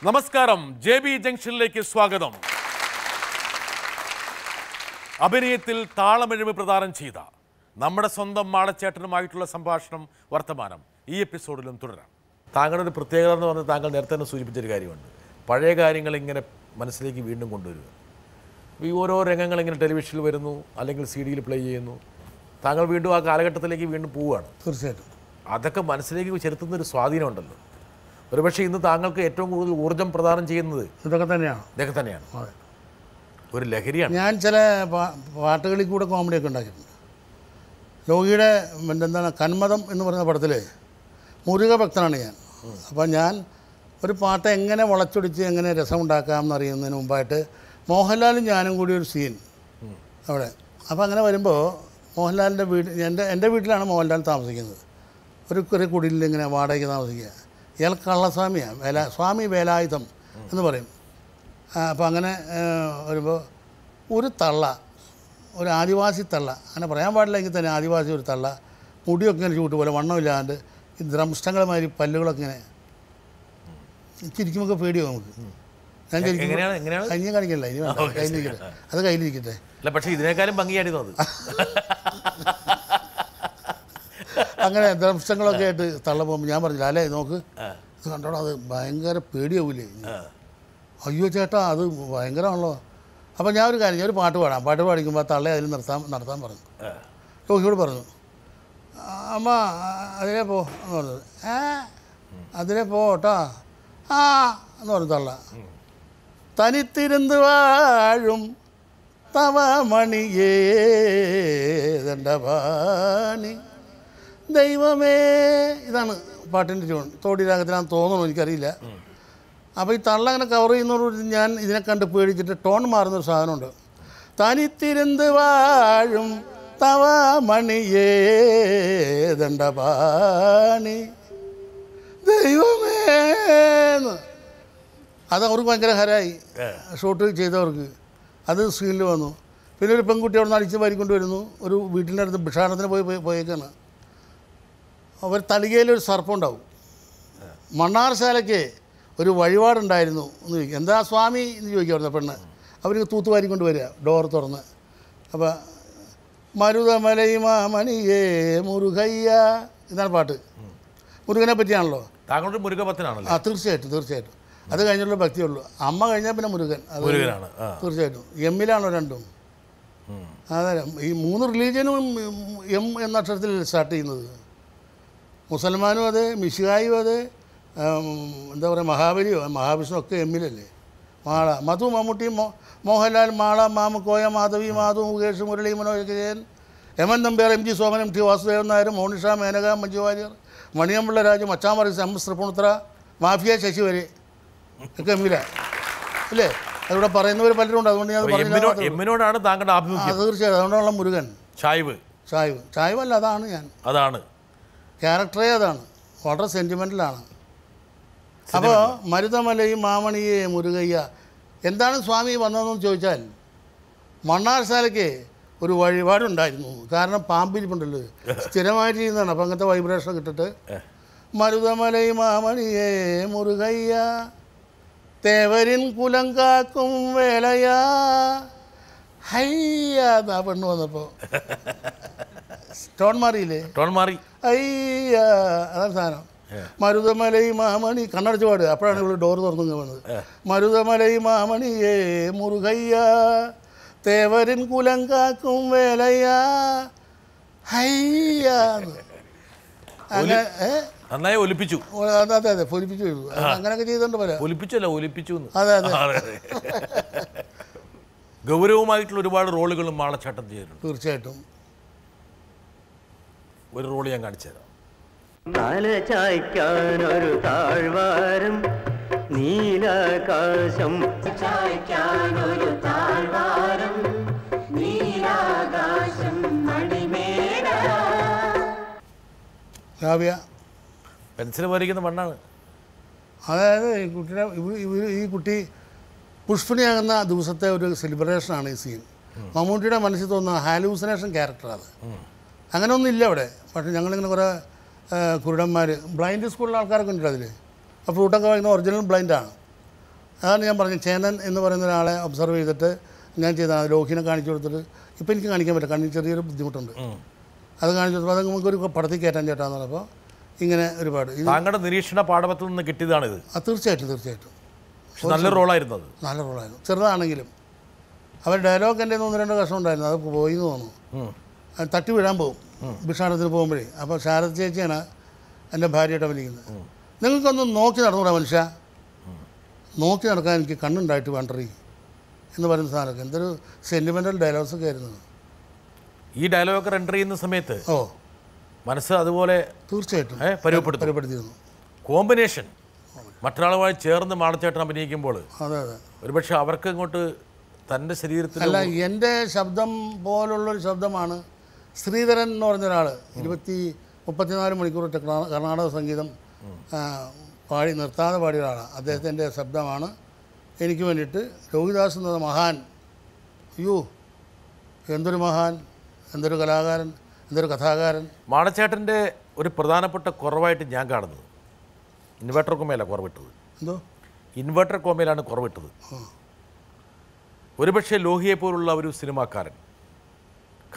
നമസ്കാരം, JB ജംഗ്ഷനിലേക്ക് സ്വാഗതം. അഭിനയത്തിൽ താളമെഴുമ പ്രദാനം ചെയ്ത നമ്മുടെ സ്വന്തം മാളച്ചേട്ടനുമായിട്ടുള്ള സംഭാഷണം വർത്തമാനം ഈ എപ്പിസോഡിലും തുടരാം. താങ്കളുടെ ഒരു പ്രത്യേകത എന്ന് പറഞ്ഞാൽ താങ്കൾ നേരത്തെ തന്നെ സൂചിപ്പിച്ചൊരു കാര്യമുണ്ട്. പഴയ കാര്യങ്ങൾ ഇങ്ങനെ മനസ്സിലേക്ക് വീണ്ടും കൊണ്ടുവരിക. ഈ ഓരോ രംഗങ്ങൾ ഇങ്ങനെ ടെലിവിഷനിൽ വരുന്നു, അല്ലെങ്കിൽ CD-യിൽ പ്ലേ ചെയ്യുന്നു. താങ്കൾ വീണ്ടും ആ കാലഘട്ടത്തിലേക്ക് വീണ്ടും പോവുകയാണ്. തീർച്ചയായിട്ടും അതൊക്കെ മനസ്സിലേക്ക് ചെലുത്തുന്നൊരു സ്വാധീനമുണ്ടല്ലോ. ഒരുപക്ഷെ ഇന്ന് താങ്കൾക്ക് ഏറ്റവും കൂടുതൽ ഊർജ്ജം പ്രദാനം ചെയ്യുന്നത് ഇതൊക്കെ തന്നെയാണ്. ഒരു ലഹരിയാണ്. ഞാൻ ചില പാട്ടുകളിൽ കൂടെ കോമഡിയൊക്കെ ഉണ്ടാക്കിയിട്ടുണ്ട്. ലോകിയുടെ എന്താണ് കന്മതം എന്ന് പറയുന്ന പടത്തിൽ മുരുക ഭക്തനാണ് ഞാൻ. അപ്പോൾ ഞാൻ ഒരു പാട്ട് എങ്ങനെ വളച്ചൊടിച്ച് എങ്ങനെ രസമുണ്ടാക്കാം എന്നറിയുന്നതിന് മുമ്പായിട്ട് മോഹൻലാലും ഞാനും കൂടി ഒരു സീൻ അവിടെ. അപ്പോൾ അങ്ങനെ വരുമ്പോൾ മോഹൻലാലിൻ്റെ വീട് എൻ്റെ വീട്ടിലാണ് മോഹൻലാൽ താമസിക്കുന്നത്. ഒരു കുടിലിൽ ഇങ്ങനെ വാടകയ്ക്ക് താമസിക്കുക. ഇയാൾ കള്ളസ്വാമിയാണ്, സ്വാമി വേലായുധം എന്ന് പറയും. അപ്പോൾ അങ്ങനെ വരുമ്പോൾ ഒരു തള്ള, ഒരു ആദിവാസി തള്ള, അങ്ങനെ പറയാൻ പാടില്ലെങ്കിൽ തന്നെ ആദിവാസി ഒരു തള്ള, മുടിയൊക്കെ ഇങ്ങനെ ചൂട്ട് പോലെ വണ്ണമില്ലാണ്ട് ഈ ദ്രംഷ്ടങ്ങളുമാതിരി പല്ലുകളൊക്കെ ഇങ്ങനെ ചിരിക്കുമ്പോൾ പേടിയോ നമുക്ക്. ഞാൻ കഞ്ഞി കാണിക്കല്ല, ഇനി വേണ്ട, കയ്യിലിരിക്കട്ടെ, അത് കയ്യിലിരിക്കട്ടെ. പക്ഷേ ഇതിനേക്കാളും ഭംഗിയായിരുന്നു അത്. അങ്ങനെ ദ്രംഷ്ടങ്ങളൊക്കെ ആയിട്ട് തള്ള പോകുമ്പോൾ ഞാൻ പറഞ്ഞില്ല, അല്ലേ നോക്ക് ഇത് കണ്ടോടാ, അത് ഭയങ്കര പേടിയാവൂലേ. അയ്യോ ചേട്ടാ അത് ഭയങ്കരമാണല്ലോ. അപ്പോൾ ഞാൻ ഒരു കാര്യം, ഞാൻ ഒരു പാട്ട് പാടാം. പാട്ട് പാടിക്കുമ്പോൾ ആ തള്ളയെ അതിൽ നടത്താൻ പറഞ്ഞു. രോഹിയോട് പറഞ്ഞു, അമ്മ അതിലേ പോ എന്ന് പറഞ്ഞത്. അതിലേ പോട്ടാ എന്ന് പറഞ്ഞു തള്ള. തനിത്തിരുന്ന് വാഴും തവ മണിയേ ദണ്ഡപാണി ദൈവമേ, ഇതാണ് പാട്ടിൻ്റെ ട്യൂൺ. തോടി രാഗത്തിലാണെന്ന് തോന്നണോ എനിക്കറിയില്ല. അപ്പോൾ ഈ തള്ള അങ്ങനെ കവർ ചെയ്യുന്നതോട് ഞാൻ ഇതിനെ കണ്ട് പേടിച്ചിട്ട് ടോൺ മാറുന്നൊരു സാധനമുണ്ട്. തനിത്തിരുന്ന് വാഴും തവ മണിയേ ദണ്ഡപാണി ദൈവമേന്ന്. അത് അവർക്ക് ഭയങ്കര ഹരായി, ഷൂട്ട് ചെയ്തവർക്ക്. അത് സ്ക്രീനിൽ വന്നു. പിന്നെ ഒരു പെൺകുട്ടി അവിടെ നിന്ന് അടിച്ച് വാരിക്കൊണ്ട് വരുന്നു. ഒരു വീട്ടിൻ്റെ അടുത്ത് ഭിക്ഷാടനത്തിന് പോയേക്കാണ്. അവർ തളികയിലൊരു സർപ്പം ഉണ്ടാവും. മണ്ണാർശാലയ്ക്ക് ഒരു വഴിപാടുണ്ടായിരുന്നു എന്ന് ചോദിക്കും. എന്താ സ്വാമി എന്ന് ചോദിക്കാറുണ്ട് പെണ്ണ്. അവർക്ക് തൂത്തുവാരിക്കൊണ്ട് വരിക, ഡോർ തുറന്ന്. അപ്പോൾ മരുതമലൈമാമണിയേ മുരുകയ്യ, ഇതാണ് പാട്ട്. മുരുകനെ പറ്റിയാണല്ലോ. താങ്കളുടെ മുരുകഭക്തനാണല്ലോ. തീർച്ചയായിട്ടും. അത് കഴിഞ്ഞുള്ള ഭക്തിയുള്ളൂ. അമ്മ കഴിഞ്ഞാൽ പിന്നെ മുരുകൻ. അത് തീർച്ചയായിട്ടും എമ്മിലാണോ രണ്ടും. അതെ, ഈ 3 റിലീജിയനും എം എന്ന അക്ഷരത്തിൽ സ്റ്റാർട്ട് ചെയ്യുന്നത്. മുസൽമാനും അതെ, മിശിഹായും അതെ, എന്താ പറയുക, മഹാവിഷ്ണു ഒക്കെ എമ്മിലല്ലേ. Mala Madhu, Mammootty, Mohanlal, Mala, Mamukkoya, Madhavi, Madhu, Mukesh, Murali Manoj, Jayan, M Nambiar, MG Soman, MT Vasudevan Nair, Monisha, Menaka, Manju Warrier, Maniyanpilla Raju, മച്ചാമറി, എം തൃപ്പൂണിത്തുറ, മാഫിയ, ശശി വരെ ഒക്കെ എമ്മില അല്ലേ. അതിവിടെ പറയുന്നവർ പലരും ഉണ്ട്. അതുകൊണ്ട് ഞാൻ എമ്മിനോടാണ് താങ്കളുടെ ആഭിമുഖ്യം. തീർച്ചയായിട്ടും. അതുകൊണ്ടുള്ള മുരുകൻ. ചായ്വ് അല്ല, അതാണ് ക്യാരക്ടറേ അതാണ്. വളരെ സെൻറ്റിമെൻ്റലാണ്. അപ്പോൾ മരുതമലയും മാമണിയെ മുരുകയ്യ, എന്താണ് സ്വാമി വന്നതെന്ന് ചോദിച്ചാൽ മണ്ണാർശാലയ്ക്ക് ഒരു വഴിപാടുണ്ടായിരുന്നു. കാരണം പാമ്പിരിപ്പുണ്ടല്ലോ, സ്ഥിരമായിട്ട് ചെയ്യുന്നതാണ്. അപ്പം അങ്ങനത്തെ വൈബ്രേഷൻ ഇട്ടിട്ട് മരുതമലയും മാമണിയെ മുരുകയ്യ തേവരിൻ കുലം കാക്കും വേലയാ ഹയ്യ എന്നാ പെണ്ണ് വന്നപ്പോൾ ടോൺ മാറിയില്ലേ? അയ്യ, അതാണ് സാധനം. മരുതമലൈ മാമണി കണ്ണടച്ച് പാടുക. അപ്പോഴാണ് ഇവിടെ ഡോർ തുറന്നു വന്നത്. മരുതമലൈ മാമണിയേ മുരുകയ്യ തേവരിൻ കുലം കാക്കും വേലയാ ഹയ്യ. അങ്ങനെ നന്നായി ഒലിപ്പിച്ചു. അതെ, പൊലിപ്പിച്ചു. അങ്ങനെയൊക്കെ ചെയ്തോണ്ട് പറയാം. ഒലിപ്പിച്ചു. അതെ. ഗൗരവമായിട്ടുള്ള ഒരുപാട് റോളുകളും മാളച്ചേട്ടൻ ചെയ്തിട്ടുണ്ട്. തീർച്ചയായിട്ടും. ഒരു റോള് ഞാൻ കാണിച്ചു തരാം. തലചായ്ക്കാനൊരു താഴ്വാരം നീലാകാശം, ചായ്ക്കാനൊരു താഴ്വാരം നീലാകാശം മണിമേട. കാവ്യ പെൻസിൽ വരയ്ക്കുന്ന മണ്ണാണ്. അതായത് ഈ കുട്ടി പുഷ്പണിയാകുന്ന ദിവസത്തെ ഒരു സെലിബ്രേഷനാണ് ഈ സീൻ. മമ്മൂട്ടിയുടെ മനസ്സിൽ തോന്നുന്ന ഹാലൂസിനേഷൻ ക്യാരക്ടറാണ്. അങ്ങനെയൊന്നും ഇല്ല അവിടെ. പക്ഷേ ഞങ്ങളിങ്ങനെ കുറേ കുരുടന്മാർ, ബ്ലൈൻഡ് സ്കൂളിലെ ആൾക്കാരൊക്കെ ഉണ്ട് അതിൽ. ആ ഫ്രൂട്ടൊക്കെ വാങ്ങിക്കുന്ന ഒറിജിനൽ ബ്ലൈൻഡാണ്. അതാണ് ഞാൻ പറഞ്ഞത്. ചേനൻ എന്ന് പറയുന്ന ഒരാളെ ഒബ്സർവ് ചെയ്തിട്ട് ഞാൻ ചെയ്തതാണ്. ലോഹിനെ കാണിച്ചു കൊടുത്തിട്ട് ഇപ്പം എനിക്ക് കാണിക്കാൻ പറ്റില്ല, കണ്ണിന് ചെറിയൊരു ബുദ്ധിമുട്ടുണ്ട്. അത് കാണിച്ചു കൊടുത്തപ്പോൾ അത് നമുക്കൊരു പടത്തിൽ കയറ്റാൻ ചേട്ടാന്ന് പറഞ്ഞപ്പോൾ ഇങ്ങനെ ഒരുപാട് താങ്കളുടെ നിരീക്ഷണ പാഠത്തിൽ നിന്ന് കിട്ടിയതാണിത്. തീർച്ചയായിട്ടും നല്ല റോളായിരുന്നു അത്. നല്ല റോളായിരുന്നു, ചെറുതാണെങ്കിലും. അവർ ഡയലോഗ് എൻ്റെ 1-2 കഷ്ണം ഉണ്ടായിരുന്നു, അത് പോയി എന്ന് തോന്നുന്നു. അത് തട്ടി വീഴാൻ പോകും ഭിക്ഷാടനത്തിന് പോകുമ്പോഴേ. അപ്പോൾ ശാരദ ചേച്ചിയാണ് എൻ്റെ ഭാര്യയായിട്ട് അഭിനയിക്കുന്നത്. നിങ്ങൾക്കൊന്ന് നോക്കി നടന്നുകൂടാ മനുഷ്യ, നോക്കി നടക്കാൻ എനിക്ക് കണ്ണുണ്ടായിട്ട് വേണ്ടറി എന്ന് പറയുന്ന സാധനമൊക്കെ എന്തൊരു സെൻറ്റിമെൻ്റൽ ഡയലോഗ്സൊക്കെ ആയിരുന്നു. ഈ ഡയലോഗ് എൻ്റർ ചെയ്യുന്ന സമയത്ത് മനസ്സ് അതുപോലെ തീർച്ചയായിട്ടും പരിപ്പെടുത്തിയിരുന്നു. കോമ്പിനേഷൻ മറ്റൊരാളുമായി ചേർന്ന് മാടച്ചേട്ടൻ അഭിനയിക്കുമ്പോൾ അതെ ഒരുപക്ഷെ അവർക്ക് ഇങ്ങോട്ട് തൻ്റെ ശരീരത്തിൽ അല്ല, എൻ്റെ ശബ്ദം പോലുള്ളൊരു ശബ്ദമാണ് ശ്രീധരൻ എന്ന് പറഞ്ഞ ഒരാൾ 34 മണിക്കൂർ കർണാടക സംഗീതം പാടി നിർത്താതെ പാടിയ ഒരാളാണ്. അദ്ദേഹത്തിൻ്റെ ശബ്ദമാണ് എനിക്ക് വേണ്ടിയിട്ട് ലോഹിദാസ് എന്ന മഹാൻ. അയ്യോ, എന്തൊരു മഹാൻ, എന്തൊരു കലാകാരൻ, എന്തൊരു കഥാകാരൻ. മാടച്ചേട്ടൻ്റെ ഒരു പ്രധാനപ്പെട്ട കുറവായിട്ട് ഞാൻ കാണുന്നത് ഇൻവെർട്ടർ കോമയിലാണ് കുറവിട്ടത്. എന്തോ ഇൻവെർട്ടർ കോമയിലാണ് കുറവിട്ടത്. ഒരുപക്ഷെ ലോഹിയെ പോലുള്ള ഒരു സിനിമാക്കാരൻ,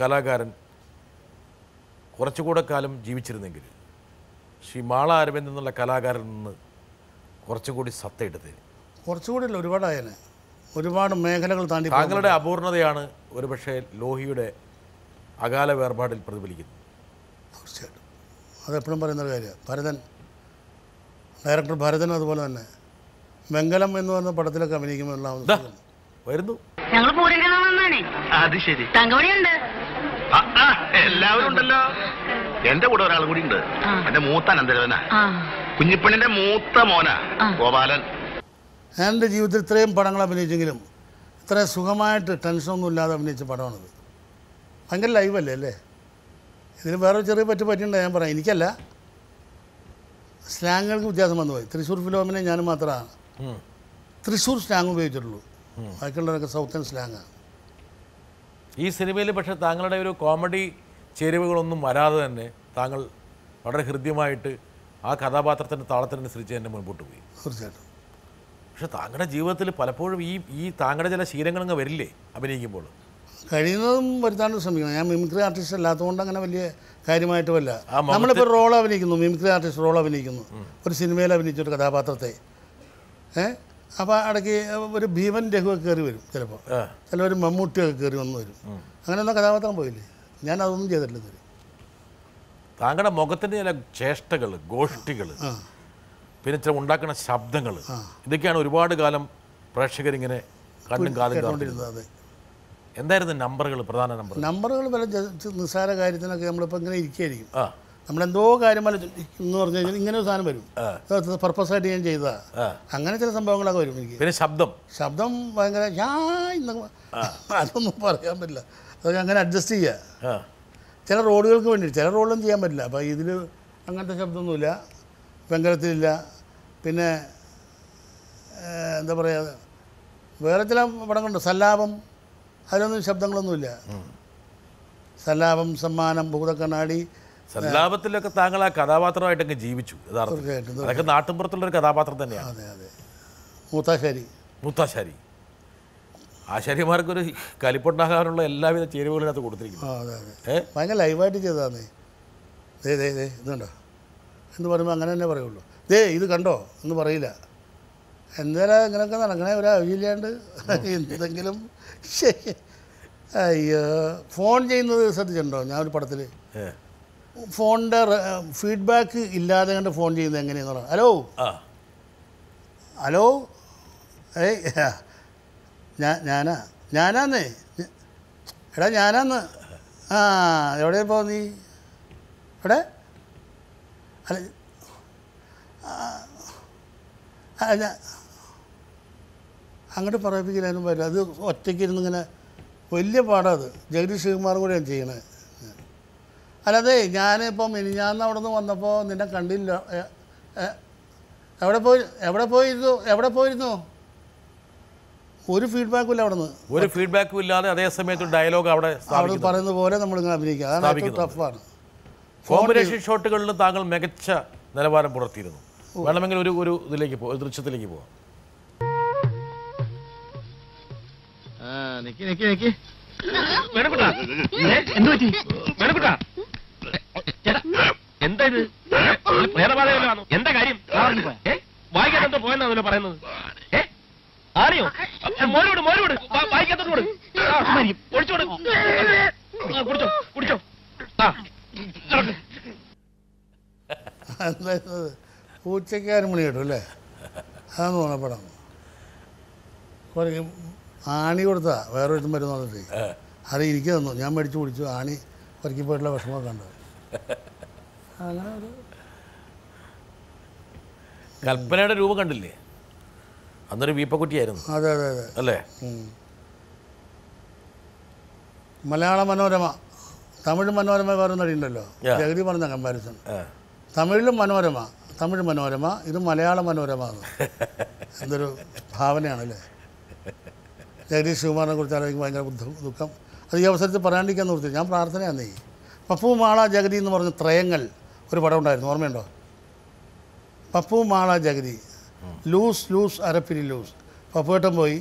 കലാകാരൻ കുറച്ചുകൂടെ കാലം ജീവിച്ചിരുന്നെങ്കിൽ ശ്രീ മാള അരവിന്ദ് എന്നുള്ള കലാകാരനിൽ നിന്ന് കുറച്ചുകൂടി സത്ത എടുത്തത്. കുറച്ചുകൂടി അല്ല, ഒരുപാടായനെ, ഒരുപാട് മേഖലകൾ താണ്ടി. താങ്കളുടെ അപൂർണതയാണ് ഒരുപക്ഷെ ലോഹിയുടെ അകാല വേർപാടിൽ പ്രതിഫലിക്കുന്നത്. തീർച്ചയായിട്ടും അതെപ്പോഴും പറയുന്നൊരു കാര്യമാണ്. ഭരതൻ, ഡയറക്ടർ ഭരതൻ അതുപോലെ തന്നെ വെങ്കലം എന്ന് പറയുന്ന പടത്തിലൊക്കെ അഭിനയിക്കുമ്പോൾ വരുന്നു. ഞങ്ങൾ പൂരങ്ങളാണെന്നാണ്. അത് ശരി. തങ്കമണിയുണ്ട്, എല്ലാവരും ഉണ്ടല്ലോ. എന്റെ കൂടെ ഒരാൾ കൂടി ഉണ്ട്, എന്റെ മൂത്ത അനന്തരവനാ, കുഞ്ഞിപ്പണ്ണിന്റെ മൂത്ത മോനാ ഗോപാലൻ. ഞാൻ എൻ്റെ ജീവിതത്തിൽ ഇത്രയും പടങ്ങൾ അഭിനയിച്ചെങ്കിലും ഇത്രയും സുഖമായിട്ട് ടെൻഷനൊന്നും ഇല്ലാതെ അഭിനയിച്ച പടമാണിത്. ഭയങ്കര ലൈവല്ലേ അല്ലേ? ഇതിന് വേറെ ചെറിയ പറ്റിയിട്ടുണ്ട്. ഞാൻ പറയാം, എനിക്കല്ല, സ്ലാങ്ങുകൾക്ക് വ്യത്യാസം വന്നു പോയി. തൃശ്ശൂർ ഫിലോമിനെ ഞാൻ മാത്രമാണ് തൃശ്ശൂർ സ്ലാങ് ഉപയോഗിച്ചിട്ടുള്ളൂ, ബാക്കിയുള്ളവരൊക്കെ സൗത്തൻ സ്ലാങ്ങാണ്. ഈ സിനിമയിൽ പക്ഷേ താങ്കളുടെ ഒരു കോമഡി ചേരുവകളൊന്നും വരാതെ തന്നെ താങ്കൾ വളരെ ഹൃദ്യമായിട്ട് ആ കഥാപാത്രത്തിൻ്റെ താളത്തിനനുസരിച്ച് തന്നെ മുൻപോട്ട് പോയി. തീർച്ചയായിട്ടും. പക്ഷെ താങ്കളുടെ ജീവിതത്തിൽ പലപ്പോഴും ഈ താങ്കളുടെ ചില ശീലങ്ങളങ്ങ് വരില്ലേ അഭിനയിക്കുമ്പോൾ? കഴിയുന്നതും വരുത്താണ്ട് ശ്രമിക്കണം. ഞാൻ മിമിക്രി ആർട്ടിസ്റ്റ് അല്ലാത്തതുകൊണ്ട് അങ്ങനെ വലിയ കാര്യമായിട്ട് വല്ല. നമ്മളിപ്പോൾ റോൾ അഭിനയിക്കുന്നു, മിമിക്രി ആർട്ടിസ്റ്റ് റോൾ അഭിനയിക്കുന്നു, ഒരു സിനിമയിൽ അഭിനയിച്ചൊരു കഥാപാത്രത്തെ അപ്പോൾ ഇടയ്ക്ക് ഒരു ഭീമൻ രഘുവൊക്കെ കയറി വരും, ചിലപ്പോൾ ചിലവർ മമ്മൂട്ടിയൊക്കെ കയറി വന്നു വരും. അങ്ങനെയൊന്നും കഥാപാത്രം പോയില്ലേ? ഞാൻ അതൊന്നും ചെയ്തിട്ടില്ല ഇതുവരെ. താങ്കളുടെ മുഖത്തിൻ്റെ ചില ചേഷ്ടകൾ, ഗോഷ്ഠികൾ, പിന്നെ ചില ഉണ്ടാക്കുന്ന ശബ്ദങ്ങൾ, ഇതൊക്കെയാണ് ഒരുപാട് കാലം പ്രേക്ഷകരിങ്ങനെ കണ്ണും കാതും കേട്ടുകൊണ്ടിരുന്നത്. എന്തായിരുന്നു നമ്പറുകൾ, പ്രധാന നമ്പറുകൾ പല നിസ്സാര കാര്യത്തിനൊക്കെ നമ്മളിപ്പോൾ ഇങ്ങനെ ഇരിക്കുകയായിരിക്കും. നമ്മളെന്തോ കാര്യം എന്ന് പറഞ്ഞു കഴിഞ്ഞാൽ ഇങ്ങനെ ഒരു സാധനം വരും, പർപ്പസായിട്ട് ഞാൻ ചെയ്തതാ. അങ്ങനെ ചില സംഭവങ്ങളൊക്കെ വരും എനിക്ക്. പിന്നെ ശബ്ദം ഭയങ്കര അതൊന്നും പറയാൻ പറ്റില്ല, അതൊക്കെ അങ്ങനെ അഡ്ജസ്റ്റ് ചെയ്യുക. ചില റോഡുകൾക്ക് വേണ്ടി ചില റോഡൊന്നും ചെയ്യാൻ പറ്റില്ല. അപ്പോൾ ഇതിൽ അങ്ങനത്തെ ശബ്ദമൊന്നുമില്ല, വെങ്കലത്തിലില്ല. പിന്നെ എന്താ പറയുക, വേറെ ചില പടങ്ങളുണ്ട്, സല്ലാപം, അതിലൊന്നും ശബ്ദങ്ങളൊന്നുമില്ല. സല്ലാപം, സമ്മാനം, ഭൂതക്കണ്ണാടി, സല്ലാപത്തിലൊക്കെ താങ്കൾ ആ കഥാപാത്രമായിട്ടൊക്കെ ജീവിച്ചു. യഥാർത്ഥത്തിൽ അതൊക്കെ നാട്ടിൻപുറത്തുള്ളൊരു കഥാപാത്രം തന്നെയാണ്. അതെ അതെ. മൂത്താശാരി ആശാരിമാർക്കൊരു കലിപ്പുണ്ടാകാനുള്ള എല്ലാവിധ ചേരുവകളിനകത്ത് കൊടുത്തിരിക്കുന്നു. അതെ അതെ, ഭയങ്കര ലൈവായിട്ട് ചെയ്തതാന്നേ. ഇതുണ്ടോ എന്ന് പറയുമ്പോൾ അങ്ങനെ തന്നെ പറയുള്ളൂ. ഇത് കണ്ടോ എന്ന് പറയില്ല. എന്തായാലും ഇങ്ങനെയൊക്കെ നടക്കണേ, ഒരാവശ്യമില്ലാണ്ട് എന്തെങ്കിലും. അയ്യോ, ഫോൺ ചെയ്യുന്നത് ശ്രദ്ധിച്ചിട്ടുണ്ടോ? ഞാൻ ഒരു പടത്തിൽ ഫോണിൻ്റെ ഫീഡ്ബാക്ക് ഇല്ലാതെ കണ്ട് ഫോൺ ചെയ്യുന്നത് എങ്ങനെയാണെന്ന് പറയാം. ഹലോ ഞാനാന്നേ എടാ ഞാനാന്ന്. എവിടെ പോ നീ? എവിടെ? അല്ല അങ്ങോട്ട് പറയിപ്പിക്കലാനും പറ്റില്ല. അത് ഒറ്റയ്ക്ക് ഇരുന്ന് ഇങ്ങനെ വലിയ പാടാണ്. അത് ജഗദീഷ് ശിവകുമാറും കൂടെയാണ് ചെയ്യണത്. അല്ലാതെ ഞാനിപ്പം മിനിഞ്ഞാന്ന് അവിടെ നിന്ന് വന്നപ്പോൾ നിന്നെ കണ്ടില്ല. എവിടെ പോയിരുന്നു? ഒരു ഫീഡ്ബാക്കും ഇല്ല. ഒരു ഫീഡ്ബാക്കും ഇല്ലാതെ അതേ സമയത്ത് ഡയലോഗ് അവിടെ പറയുന്ന പോലെ നമ്മളിങ്ങനെ അഭിനയിക്കുക. അതാണ് ഏറ്റവും ടഫാണ്. കോമ്പിനേഷൻ ഷോട്ടുകളിൽ താങ്കൾ മികച്ച നിലവാരം പുലർത്തിയിരുന്നു. വേണമെങ്കിൽ ഒരു ഇതിലേക്ക് ദൃശ്യത്തിലേക്ക് പോവാം. എന്ത് പറ്റി വേണക്കുട്ടാ എന്താ ഇത് പ്രേതബാധയല്ലോ എന്താ കാര്യം വായിക്കാൻ എന്തോ പോയെന്നാണല്ലോ പറയുന്നത് ആരെയോ മോനോട് വായിക്കാത്തോട് ഒഴിച്ചോട് കുടിച്ചോ കുടിച്ചോ എന്തായിരുന്നത് ഉച്ചയ്ക്ക് 6 മണി കേട്ടു അല്ലേ അതെന്ന് തോന്നുന്ന പടം കുറേ ആണി കൊടുത്താ വേറെ ഒരുത്തും വരുന്ന പറഞ്ഞിട്ട് അത് എനിക്ക് തന്നു ഞാൻ മേടിച്ച് കുടിച്ചു ആണി കുറക്കി പോയിട്ടുള്ള വിഷമമൊക്കെ ഉണ്ട് അങ്ങനെ ഒരു കൽപ്പനയുടെ രൂപം കണ്ടില്ലേ അന്നൊരു വീപ്പക്കുട്ടിയായിരുന്നു അതെ അതെ അതെ അല്ലേ മലയാള മനോരമ തമിഴ് മനോരമ വേറെ നടിയുണ്ടല്ലോ ജഗതി പറഞ്ഞ കമ്പാരിസൺ തമിഴിലും മനോരമ തമിഴ് മനോരമ ഇത് മലയാള മനോരമ എന്തൊരു ഭാവനയാണല്ലേ ജഗദീഷ് ശിവകുമാറിനെ കുറിച്ച് ആലോചിക്കും ഭയങ്കര ദുഃഖം അത് ഈ അവസരത്തിൽ പറയാണ്ടിരിക്കാൻ നിർത്തി ഞാൻ പ്രാർത്ഥനയാണ് ഈ പപ്പു മാള ജഗതി എന്ന് പറഞ്ഞ ത്രയങ്ങൾ ഒരു പടം ഉണ്ടായിരുന്നു ഓർമ്മയുണ്ടോ പപ്പു മാള ജഗതി ലൂസ് ലൂസ് അരപ്പിരി ലൂസ് പപ്പുവേട്ടൻ പോയി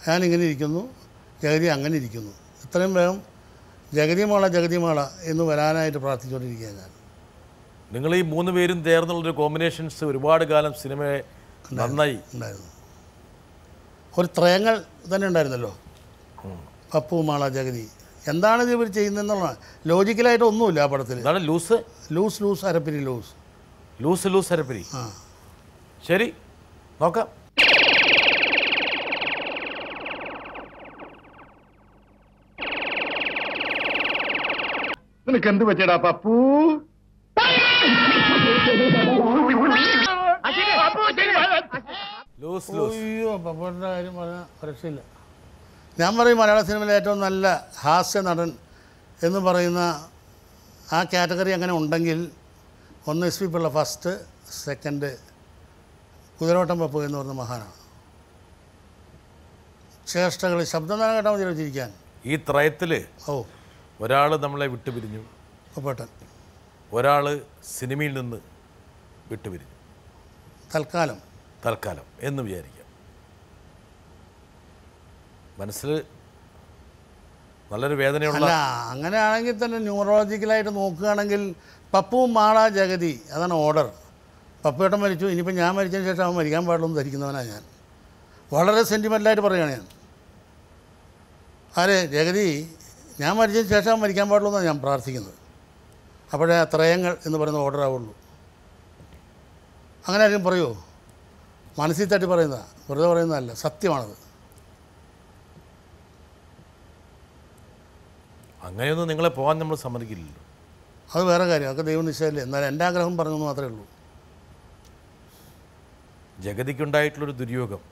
ഞാനിങ്ങനെ ഇരിക്കുന്നു ജഗതി അങ്ങനെ ഇരിക്കുന്നു ഇത്രയും വേഗം ജഗതി മാള എന്ന് വരാനായിട്ട് പ്രാർത്ഥിച്ചുകൊണ്ടിരിക്കുകയാണ് ഞാൻ നിങ്ങൾ ഈ 3 പേരും ചേർന്നുള്ളൊരു കോമ്പിനേഷൻസ് ഒരുപാട് കാലം സിനിമയെ നന്നായി ഉണ്ടായിരുന്നു ഒരു ത്രയങ്ങൾ തന്നെ ഉണ്ടായിരുന്നല്ലോ പപ്പു മാള ജഗതി എന്താണ് ഇത് ഇവർ ചെയ്യുന്നതെന്നുള്ളതാണ് ലോജിക്കലായിട്ട് ഒന്നുമില്ല ആ പടത്തിൽ എന്താണ് ലൂസ് ലൂസ് ലൂസ് അരപ്പിരി ലൂസ് ലൂസ് ലൂസ് അരപ്പിരി ആ ശരി നോക്കാം നിനക്ക് എന്ത് പറ്റിയടാ പപ്പു ലൂസ് ലൂസ് അയ്യോ പപ്പുവിൻ്റെ കാര്യം പറഞ്ഞാൽ രക്ഷയില്ല ഞാൻ പറയും മലയാള സിനിമയിലെ ഏറ്റവും നല്ല ഹാസ്യ നടൻ എന്ന് പറയുന്ന ആ കാറ്റഗറി അങ്ങനെ ഉണ്ടെങ്കിൽ ഒന്ന് S P Pillai first second കുതിരോട്ടം പപ്പു എന്ന് പറഞ്ഞ മഹാനാണ് ചേഷ്ടകൾ ശബ്ദം തന്നെ കേട്ടാൽ മതി വെച്ചിരിക്കാൻ ഈ ത്രയത്തിൽ ഓ ഒരാൾ നമ്മളെ വിട്ടുപിരിഞ്ഞു പപ്പേട്ടൻ ഒരാൾ സിനിമയിൽ നിന്ന് വിട്ടുപിരിഞ്ഞു തൽക്കാലം എന്ന് വിചാരിക്കാം മനസ്സിൽ നല്ലൊരു വേദനയുള്ള അല്ല അങ്ങനെയാണെങ്കിൽ തന്നെ ന്യൂറോളജിക്കലായിട്ട് നോക്കുകയാണെങ്കിൽ പപ്പു മാള ജഗതി അതാണ് ഓർഡർ പപ്പുവേട്ടൻ മരിച്ചു ഇനിയിപ്പോൾ ഞാൻ മരിച്ചതിന് ശേഷം അവൻ മരിക്കാൻ പാടുള്ളൂ എന്ന് ധരിക്കുന്നവനാണ് ഞാൻ വളരെ സെൻറ്റിമെൻ്റലായിട്ട് പറയുകയാണ് ഞാൻ ആരെ ജഗതി ഞാൻ മരിച്ചതിന് ശേഷം അവൻ മരിക്കാൻ പാടുള്ളൂ എന്നാണ് ഞാൻ പ്രാർത്ഥിക്കുന്നത് അപ്പോഴേ ത്രയങ്ങൾ എന്ന് പറയുന്ന ഓർഡർ ആവുള്ളൂ അങ്ങനെ ആരെങ്കിലും പറയുമോ മനസ്സിൽ തട്ടി പറയുന്നതാണ് വെറുതെ പറയുന്നതല്ല സത്യമാണത് അങ്ങനെയൊന്നും നിങ്ങളെ പോകാൻ നമ്മൾ സമ്മതിക്കില്ലല്ലോ അത് വേറെ കാര്യം അതൊക്കെ ദൈവം നിശ്ചയമല്ലേ എന്നാലും എൻ്റെ ആഗ്രഹം പറഞ്ഞെന്ന് മാത്രമേ ഉള്ളൂ ജഗതിക്കുണ്ടായിട്ടുള്ളൊരു ദുര്യോഗം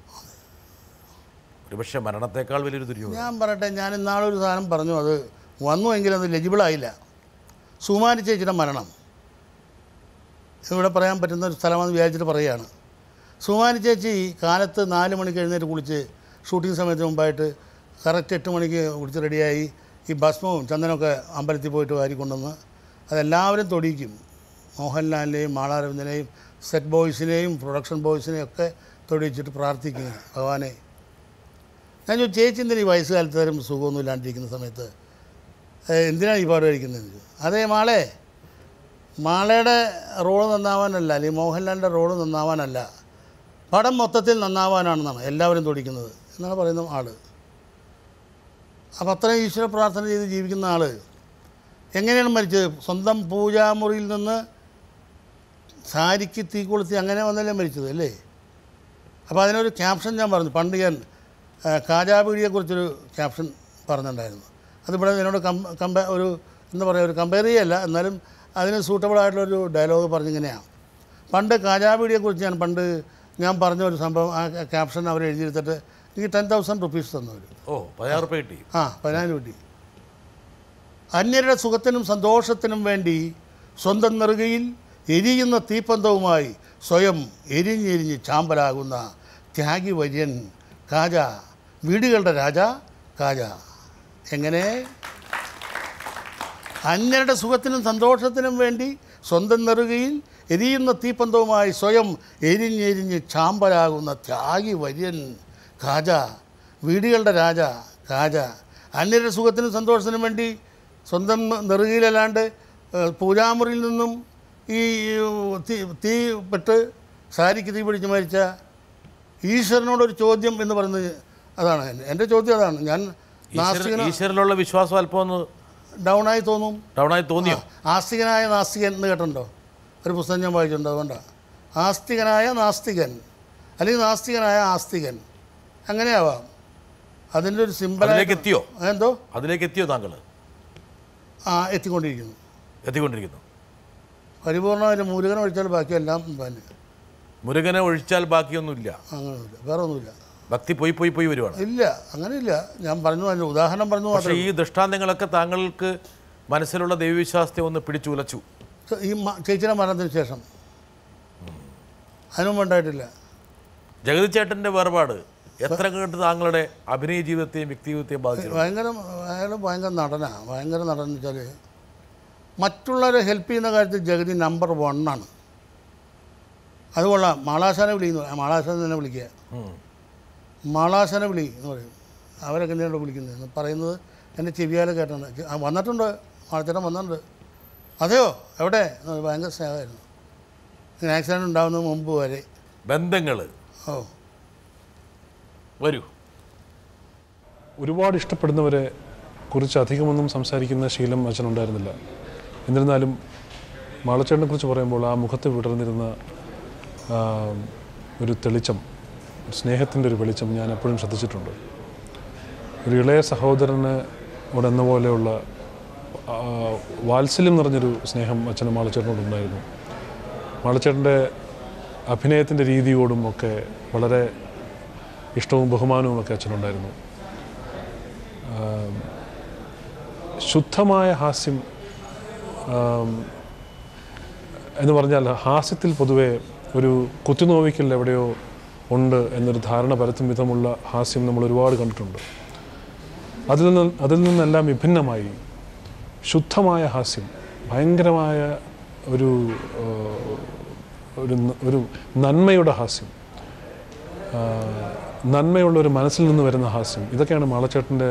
ഒരുപക്ഷെ മരണത്തേക്കാൾ വലിയൊരു ദുര്യോഗം ഞാൻ പറയട്ടെ ഞാൻ ഇന്നാളൊരു സാധനം പറഞ്ഞു അത് വന്നുവെങ്കിലും അത് ലെജിബിളായില്ല സുമാരി ചേച്ചിയുടെ മരണം ഇവിടെ പറയാൻ പറ്റുന്ന ഒരു സ്ഥലമാണെന്ന് വിചാരിച്ചിട്ട് പറയുകയാണ് സുമാരി ചേച്ചി കാലത്ത് 4 മണിക്ക് എഴുന്നേറ്റ് കുളിച്ച് ഷൂട്ടിംഗ് സമയത്തിന് മുമ്പായിട്ട് കറക്റ്റ് 8 മണിക്ക് കുളിച്ച് റെഡിയായി ഈ ഭസ്മവും ചന്ദനമൊക്കെ അമ്പലത്തിൽ പോയിട്ട് വാരി കൊണ്ടുവന്ന് അതെല്ലാവരും തൊടിയിക്കും മോഹൻലാലിനെയും മാളാരവിന്ദനെയും സെറ്റ് ബോയ്സിനെയും പ്രൊഡക്ഷൻ ബോയ്സിനെയും ഒക്കെ തൊടിയിച്ചിട്ട് പ്രാർത്ഥിക്കുന്നു ഭഗവാനെ ഞാൻ ചോദിച്ചു ചേച്ചി എന്തിനാ ഈ വയസ്സുകാലത്ത് തരും സുഖമൊന്നും ഇല്ലാണ്ടിരിക്കുന്ന സമയത്ത് എന്തിനാണ് ഈ പാട് കഴിക്കുന്നത് അതേ മാളയുടെ റോള് നന്നാവാനല്ല അല്ലെങ്കിൽ മോഹൻലാലിൻ്റെ റോള് നന്നാവാനല്ല പടം മൊത്തത്തിൽ നന്നാവാനാണെന്നാണ് എല്ലാവരും തൊടിക്കുന്നത് എന്നാണ് പറയുന്ന ആൾ അപ്പോൾ അത്രയും ഈശ്വര പ്രാർത്ഥന ചെയ്ത് ജീവിക്കുന്ന ആൾ എങ്ങനെയാണ് മരിച്ചത് സ്വന്തം പൂജാമുറിയിൽ നിന്ന് സാരിക്ക് തീ കൊളുത്തി അങ്ങനെ വന്നല്ലേ മരിച്ചത് അല്ലേ അപ്പോൾ അതിനൊരു ക്യാപ്ഷൻ ഞാൻ പറഞ്ഞു പണ്ട് ഞാൻ കാജാബീഡിയെക്കുറിച്ചൊരു ക്യാപ്ഷൻ പറഞ്ഞിട്ടുണ്ടായിരുന്നു അതിവിടെ എന്നോട് ഒരു എന്താ പറയുക ഒരു കമ്പയർ ചെയ്യല്ല എന്നാലും അതിന് സൂട്ടബിളായിട്ടുള്ളൊരു ഡയലോഗ് പറഞ്ഞിങ്ങനെയാണ് പണ്ട് കാജാബീഡിയെക്കുറിച്ച് ഞാൻ പറഞ്ഞ ഒരു സംഭവം ആ ക്യാപ്ഷൻ അവർ എഴുതിയെടുത്തിട്ട് എനിക്ക് 10,000 റുപ്പീസ് തന്നവർ 16 കിട്ടി 14 കിട്ടി അന്യരുടെ സുഖത്തിനും സന്തോഷത്തിനും വേണ്ടി സ്വന്തം നെറുകയിൽ എരിയുന്ന തീപ്പന്തവുമായി സ്വയം എരിഞ്ഞെരിഞ്ഞ് ചാമ്പലാകുന്ന ത്യാഗി വര്യൻ കാജ വീടുകളുടെ രാജ കാജ എങ്ങനെ അന്യരുടെ സുഖത്തിനും സന്തോഷത്തിനും വേണ്ടി സ്വന്തം നെറുകയിൽ എരിയുന്ന തീപ്പന്തവുമായി സ്വയം എരിഞ്ഞെരിഞ്ഞ് ചാമ്പലാകുന്ന ത്യാഗി വര്യൻ കാജ വീടികളുടെ കാജ അന്യരുടെ സുഖത്തിനും സന്തോഷത്തിനും വേണ്ടി സ്വന്തം നെറുകയിലല്ലാണ്ട് പൂജാമുറിയിൽ നിന്നും ഈ തീ പെട്ട് സാരിക്ക് തീ പിടിച്ച് മരിച്ച ഈശ്വരനോടൊരു ചോദ്യം എന്ന് പറയുന്നത് അതാണ് എൻ്റെ ചോദ്യം. അതാണ് ഞാൻ ഈശ്വരനുള്ള വിശ്വാസം അല്പം ഒന്ന് ഡൗണായി തോന്നിയോ? ആസ്തികനായ നാസ്തികൻ എന്ന് കേട്ടിട്ടുണ്ടോ? ഒരു പുസ്തകം ഞാൻ വായിച്ചിട്ടുണ്ട്. അതുകൊണ്ടാണ് ആസ്തികനായ നാസ്തികൻ അല്ലെങ്കിൽ നാസ്തികനായ ആസ്തികൻ അങ്ങനെയാവാം. അതിൻ്റെ ഒരു സിമ്പിളായിട്ട് എത്തിയോ? എന്തോ അതിലേക്ക് എത്തിയോ താങ്കൾ? എത്തിക്കൊണ്ടിരിക്കുന്നു. പരിപൂർണ്ണമായിട്ട് മുരുകനെ ഒഴിച്ചാൽ ബാക്കിയെല്ലാം തന്നെ. മുരുകനെ ഒഴിച്ചാൽ ബാക്കിയൊന്നുമില്ല, അങ്ങനെയൊന്നുമില്ല, വേറെ ഒന്നുമില്ല. ഭക്തി പോയി വരുവാണ്. ഇല്ല, അങ്ങനെയില്ല. ഞാൻ പറഞ്ഞു, അതിൻ്റെ ഉദാഹരണം പറഞ്ഞു. പക്ഷേ ഈ ദൃഷ്ടാന്തങ്ങളൊക്കെ താങ്കൾക്ക് മനസ്സിലുള്ള ദൈവവിശ്വാസത്തെ ഒന്ന് പിടിച്ചുലച്ചു. ഈ ചേച്ചിയുടെ മരണത്തിന് ശേഷം അതിനും ഉണ്ടായിട്ടില്ല. ജഗതി ചേട്ടൻ്റെ വേർപാട് എത്ര കണ്ട് താങ്കളുടെ അഭിനയ ജീവിതത്തെയും വ്യക്തി ജീവിതത്തെയും ബാധിച്ചു? അയാൾ ഭയങ്കര നടൻ എന്ന് വെച്ചാൽ മറ്റുള്ളവരെ ഹെൽപ്പ് ചെയ്യുന്ന കാര്യത്തിൽ ജഗതി നമ്പർ 1 അതുകൊള്ളാം. മാളാശാനെ തന്നെ വിളിക്കുക. മാളാശാനെ വിളി എന്ന് പറയും. അവരൊക്കെ എന്നെയാണ് വിളിക്കുന്നത് പറയുന്നത് എൻ്റെ ചെവിയാലെ കേട്ടാണ്. വന്നിട്ടുണ്ട്, മാളച്ചേട്ടൻ വന്നിട്ടുണ്ട്. അതെയോ, എവിടെ? ഭയങ്കര സ്നേഹമായിരുന്നു. ഇങ്ങനെ ആക്സിഡൻറ്റ് ഉണ്ടാകുന്നതിന് മുമ്പ് വരെ. ബന്ധങ്ങൾ വരൂ. ഒരുപാട് ഇഷ്ടപ്പെടുന്നവരെ കുറിച്ച് അധികമൊന്നും സംസാരിക്കുന്ന ശീലം അച്ഛനുണ്ടായിരുന്നില്ല. എന്നിരുന്നാലും മാളച്ചേട്ടനെ കുറിച്ച് പറയുമ്പോൾ ആ മുഖത്ത് വിടർന്നിരുന്ന ഒരു തെളിച്ചം, സ്നേഹത്തിൻ്റെ ഒരു വെളിച്ചം ഞാൻ എപ്പോഴും ശ്രദ്ധിച്ചിട്ടുണ്ട്. ഒരു ഇളയ സഹോദരനോടെന്ന പോലെയുള്ള വാത്സല്യം നിറഞ്ഞൊരു സ്നേഹം അച്ഛനും മാളച്ചേട്ടനോടുണ്ടായിരുന്നു. മാളച്ചേട്ടൻ്റെ അഭിനയത്തിൻ്റെ രീതിയോടും ഒക്കെ വളരെ ഇഷ്ടവും ബഹുമാനവും ഒക്കെ അച്ഛനുണ്ടായിരുന്നു. ശുദ്ധമായ ഹാസ്യം എന്ന് പറഞ്ഞാൽ ഹാസ്യത്തിൽ പൊതുവെ ഒരു കുത്തിനോവിക്കൽ എവിടെയോ ഉണ്ട് എന്നൊരു ധാരണ പരത്തും വിധമുള്ള ഹാസ്യം നമ്മൾ ഒരുപാട് കണ്ടിട്ടുണ്ട്. അതിൽ നിന്നെല്ലാം വിഭിന്നമായി ശുദ്ധമായ ഹാസ്യം, ഭയങ്കരമായ ഒരു ഒരു നന്മയുടെ ഹാസ്യം, നന്മയുള്ള ഒരു മനസ്സിൽ നിന്ന് വരുന്ന ഹാസ്യം, ഇതൊക്കെയാണ് മാളച്ചേട്ടൻ്റെ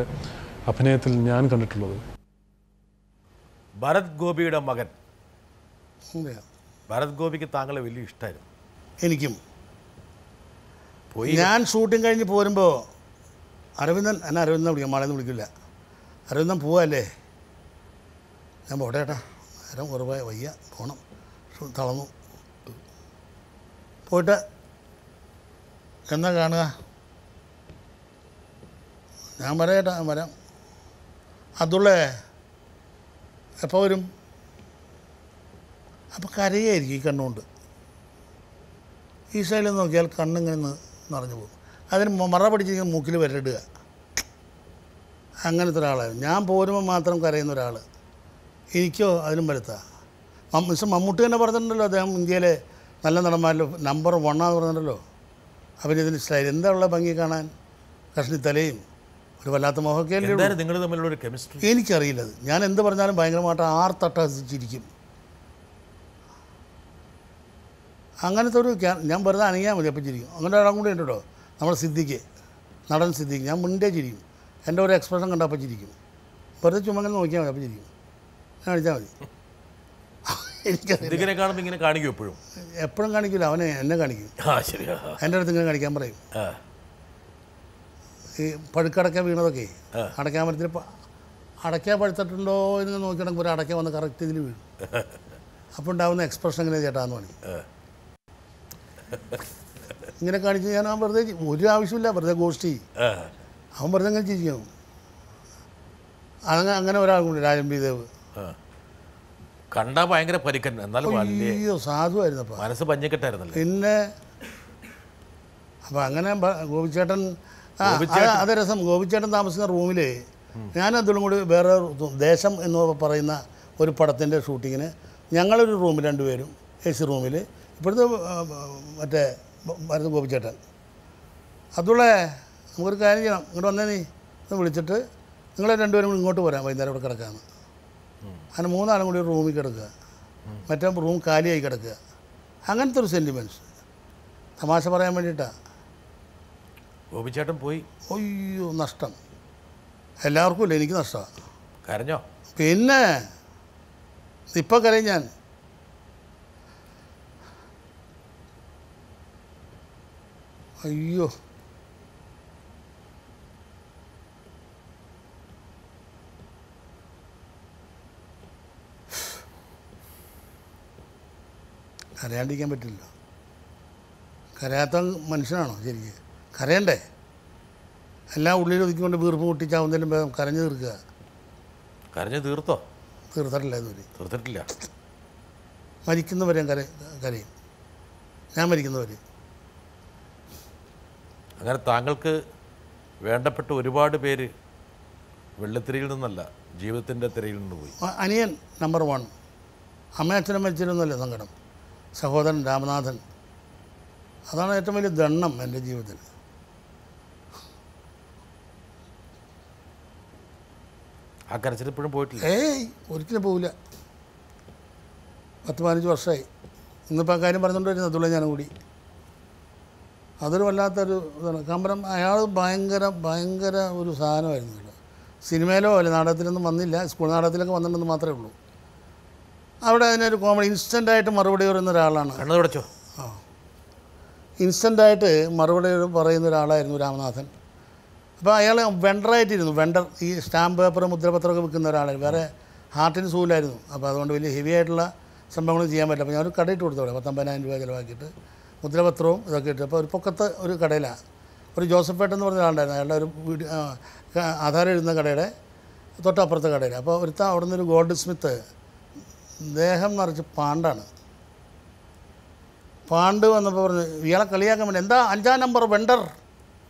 അഭിനയത്തിൽ ഞാൻ കണ്ടിട്ടുള്ളത്. ഭരത് ഗോപിയുടെ മകൻ ഭരത് ഗോപിക്ക് താങ്കളെ വലിയ ഇഷ്ടമായിരുന്നു. എനിക്കും. ഞാൻ ഷൂട്ടിങ് കഴിഞ്ഞ് പോരുമ്പോൾ അരവിന്ദൻ വിളിക്കാം, മാളെന്ന് വിളിക്കില്ല. അരവിന്ദൻ പോവല്ലേ? ഞാൻ പോട്ടെ ഏട്ടാ, നേരം കുറവായി, വയ്യ, പോകണം, തളർന്നു. പോയിട്ട് എന്നാ കാണുക? ഞാൻ വരാം ഏട്ടാ, വരാം. അതുള്ളേ എപ്പോൾ വരും? അപ്പോൾ കരയായിരിക്കും ഈ കണ്ണുകൊണ്ട്. ഈ സൈഡിൽ നോക്കിയാൽ കണ്ണിങ്ങനെ നിറഞ്ഞു പോകും. അതിന് മറ പിടിച്ചിരിക്കുന്ന മൂക്കിൽ വരടുക. അങ്ങനത്തെ ഒരാളായിരുന്നു. ഞാൻ പോരുമ്പോൾ മാത്രം കരയുന്ന ഒരാൾ. എനിക്കോ അതിലും വലുത്താണ്. മിസ്റ്റർ മമ്മൂട്ടി തന്നെ പറഞ്ഞിട്ടുണ്ടല്ലോ, അദ്ദേഹം ഇന്ത്യയിലെ നല്ല നടന്മാരിൽ നമ്പർ 1 പറഞ്ഞിട്ടുണ്ടല്ലോ അഭിനയത്തിൻ്റെ സ്റ്റൈൽ. എന്താ ഉള്ള ഭംഗി കാണാൻ, കഷ്ണിത്തലയും ഒരു വല്ലാത്ത മോഹമൊക്കെ അല്ലേ നിങ്ങൾ തമ്മിലുള്ള ഒരു കെമിസ്ട്രി. എനിക്കറിയില്ലത്. ഞാൻ എന്ത് പറഞ്ഞാലും ഭയങ്കരമായിട്ട് ആർത്തട്ടഹസിച്ചിരിക്കും. അങ്ങനത്തെ ഒരു ഞാൻ വെറുതെ അനങ്ങിയാൽ മതി, അപ്പം ചിരിക്കും. അങ്ങനെ ഒരാളും കൂടി ഉണ്ട് കേട്ടോ, നമ്മുടെ നടൻ സിദ്ദിഖ്. ഞാൻ മുൻപേ ചിരിക്കും. എൻ്റെ ഒരു എക്സ്പ്രഷൻ കണ്ടപ്പോൾ ചിരിക്കും. വെറുതെ ചുമ്മാ നോക്കിയാൽ മതി, അപ്പം ചിരിക്കും. ഞാൻ അടിച്ചാൽ മതി. എനിക്കതിനെ കാണുമ്പോൾ ഇങ്ങനെ കാണിക്കും. എപ്പോഴും കാണിക്കില്ല, അവനെ എന്നെ കാണിക്കും. എൻ്റെ അടുത്ത് ഇങ്ങനെ കാണിക്കാൻ പറയും. ഈ പഴുക്കടക്ക വീണതൊക്കെ അടയ്ക്കാൻ മരത്തിൽ അടയ്ക്കാൻ പഴുത്തിട്ടുണ്ടോ എന്ന് നോക്കിയിടങ്കിൽ ഒരു അടയ്ക്ക വന്ന് കറക്റ്റ് ഇതിൽ വീഴും. അപ്പോൾ ഉണ്ടാകുന്ന എക്സ്പ്രഷൻ എങ്ങനെ ചേട്ടാന്ന് പറയും. ഇങ്ങനെ കാണിച്ച് ഞാൻ വെറുതെ ഒരു ആവശ്യമില്ല, വെറുതെ ഗോഷ്ടി. അവൻ വെറുതെ അങ്ങനെ ചിരിക്കണം. അങ്ങനെ ഒരാൾ കൂടി രാജംബി ദേവ് കണ്ടാ ഭയങ്കര പരിക്കൻ, എന്നാലും അയ്യോ സാധുവായിരുന്നു. അപ്പം മനസ്സ് പഞ്ഞക്കെട്ടായിരുന്നല്ലോ. പിന്നെ അപ്പം അങ്ങനെ ഗോപിച്ചേട്ടൻ, അതേ രസം. ഗോപിച്ചേട്ടൻ താമസിക്കുന്ന റൂമിൽ ഞാൻ അതും കൂടി വേറെ ദേശം എന്ന് പറയുന്ന ഒരു പടത്തിൻ്റെ ഷൂട്ടിങ്ങിന് ഞങ്ങളൊരു റൂമിൽ 2 പേരും AC റൂമിൽ. ഇപ്പോഴത്തെ മറ്റേ ഭരത് ഗോപിച്ചേട്ടൻ അതുള്ള നമുക്കൊരു കാര്യം ചെയ്യണം, ഇങ്ങോട്ട് വന്നേ നീ എന്ന് വിളിച്ചിട്ട് നിങ്ങളെ 2 പേരും കൂടി ഇങ്ങോട്ട് പോരാം, വൈകുന്നേരം ഇവിടെ കിടക്കാമെന്ന്. അങ്ങനെ 3 ആളും കൂടി റൂമിൽ കിടക്കുക, മറ്റേ റൂം കാലിയായി കിടക്കുക. അങ്ങനത്തെ ഒരു സെൻറ്റിമെൻറ്റ്സ് തമാശ പറയാൻ വേണ്ടിയിട്ടാണ്. ഗോപിച്ചേട്ടൻ പോയി. അയ്യോ നഷ്ടം. എല്ലാവർക്കും ഇല്ല, എനിക്ക് നഷ്ടമാണ്. കരഞ്ഞോ? പിന്നെ ഇപ്പം കരയും ഞാൻ. അയ്യോ കരയാണ്ടിരിക്കാൻ പറ്റില്ല. കരയാത്ത മനുഷ്യനാണോ ശരിക്കും? കരയണ്ടേ? എല്ലാം ഉള്ളിൽ ഒതുക്കിക്കൊണ്ട് വീർപ്പ് മുട്ടിച്ചാവുന്നതിലും വേഗം കരഞ്ഞു തീർക്കുക. കരഞ്ഞ് തീർത്തോ? തീർത്തിട്ടില്ല ഇതുവരെ. തീർത്തിട്ടില്ല. മരിക്കുന്നവരെയും കരയും. ഞാൻ മരിക്കുന്നവരെ. അങ്ങനെ താങ്കൾക്ക് വേണ്ടപ്പെട്ട ഒരുപാട് പേര് വെള്ളിത്തിരയിൽ നിന്നല്ല, ജീവിതത്തിൻ്റെ തിരയിൽ നിന്ന് പോയി. അനിയൻ നമ്പർ 1. അമ്മയച്ഛനും മരിച്ചിരുന്നല്ലേ സങ്കടം. സഹോദരൻ രാമനാഥൻ. അതാണ് ഏറ്റവും വലിയ ദണ്ണം എൻ്റെ ജീവിതത്തിൽ. ആ കരച്ചിൽ ഇപ്പോഴും പോയിട്ടില്ല? ഒരിക്കലും പോവില്ല. 10-15 വർഷമായി. ഇന്നിപ്പോൾ ആ കാര്യം പറഞ്ഞുകൊണ്ടിരുന്നത് അതുള്ള ഞാൻ കൂടി. അതൊരു വല്ലാത്തൊരു ഇതാണ്. കാരണം അയാൾ ഭയങ്കര ഒരു സാധനമായിരുന്നു. സിനിമയിലോ അല്ല നാടകത്തിലൊന്നും വന്നില്ല. സ്കൂൾ നാടകത്തിലൊക്കെ വന്നിട്ടുണ്ടെന്ന് മാത്രമേ ഉള്ളൂ. അവിടെ അതിനൊരു കോമഡി ഇൻസ്റ്റൻ്റായിട്ട് മറുപടി പറയുന്ന ഒരാളാണ്. കണ്ണു തുടച്ചോ? ഇൻസ്റ്റൻ്റായിട്ട് മറുപടി പറയുന്ന ഒരാളായിരുന്നു രാമനാഥൻ. അപ്പോൾ അയാൾ വെണ്ടറായിട്ടിരുന്നു. വെണ്ടർ, ഈ സ്റ്റാമ്പ് പേപ്പർ മുദ്രപത്രമൊക്കെ വിൽക്കുന്ന ഒരാളായിരുന്നു. വേറെ ഹാർട്ടിന് സൂലായിരുന്നു. അപ്പോൾ അതുകൊണ്ട് വലിയ ഹെവി ആയിട്ടുള്ള സംഭവങ്ങളും ചെയ്യാൻ പറ്റില്ല. അപ്പോൾ ഞാനൊരു കടയിട്ട് കൊടുത്തു. അവിടെ 50,000 രൂപ ചിലവാക്കിയിട്ട് മുദ്രപത്രവും ഇതൊക്കെ ഇട്ട്. അപ്പോൾ ഒരു പൊക്കത്ത് ഒരു കടയിലാണ് ഒരു ജോസഫേട്ടൻ എന്ന് പറഞ്ഞ ആളുണ്ടായിരുന്നു. അയാളുടെ ഒരു ആധാരം എഴുതുന്ന കടയുടെ തൊട്ടപ്പുറത്തെ കടയിൽ. അപ്പോൾ ഒരുത്ത അവിടെ നിന്നൊരു ഗോൾഡ് സ്മിത്ത് ദേഹം നിറച്ച് പാണ്ടാണ്. പാണ്ട് വന്നപ്പോൾ പറഞ്ഞു ഇയാളെ കളിയാക്കാൻ വേണ്ടി എന്താ 5-ാം നമ്പർ വെണ്ടർ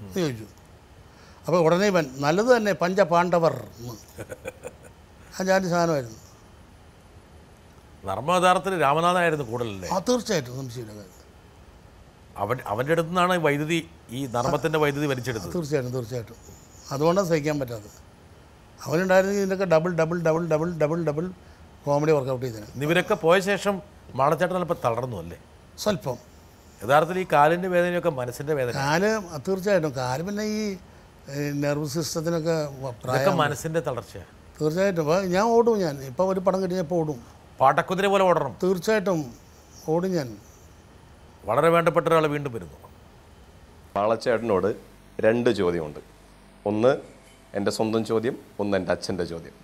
എന്ന് ചോദിച്ചു. അപ്പോൾ ഉടനെ ഇവൻ നല്ലത് തന്നെ പഞ്ചപാണ്ഡവർ അഞ്ചാൻ്റെ സാധനമായിരുന്നു. നർമ്മദാരത്തിൽ രാമനാഥനായിരുന്നു കൂടുതലല്ലേ? തീർച്ചയായിട്ടും സംശയമില്ല. അവൻ്റെ അടുത്ത് നിന്നാണ് വൈദ്യുതി, ഈ നർമ്മത്തിൻ്റെ വൈദ്യുതി വലിച്ചെടുത്തത്. തീർച്ചയായിട്ടും. അതുകൊണ്ടാണ് സഹിക്കാൻ പറ്റാത്തത്. അവനുണ്ടായിരുന്നെങ്കിൽ ഇതിൻ്റെയൊക്കെ ഡബിൾ കോമഡി വർക്കൗട്ട് ചെയ്തത്. ഇവരൊക്കെ പോയ ശേഷം മാളച്ചേട്ടൻ ചിലപ്പോൾ തളർന്നു അല്ലേ? സ്വല്പം. യഥാർത്ഥത്തിൽ ഈ കാലിൻ്റെ വേദനയൊക്കെ മനസ്സിൻ്റെ വേദന. തീർച്ചയായിട്ടും കാല് പിന്നെ ഈ നെർവ് സിസ്റ്റത്തിനൊക്കെ മനസ്സിൻ്റെ തളർച്ച. തീർച്ചയായിട്ടും. ഞാൻ ഓടും. ഞാൻ ഇപ്പം ഒരു പടം കിട്ടിയപ്പോൾ ഓടും. പാട്ടക്കുതിര പോലെ ഓടണം. തീർച്ചയായിട്ടും ഓടും ഞാൻ. വളരെ വേണ്ടപ്പെട്ട ഒരാൾ വീണ്ടും വരുന്നു. മാളച്ചേട്ടനോട് 2 ചോദ്യമുണ്ട്. ഒന്ന് എൻ്റെ സ്വന്തം ചോദ്യം, ഒന്ന് എൻ്റെ അച്ഛൻ്റെ ചോദ്യം.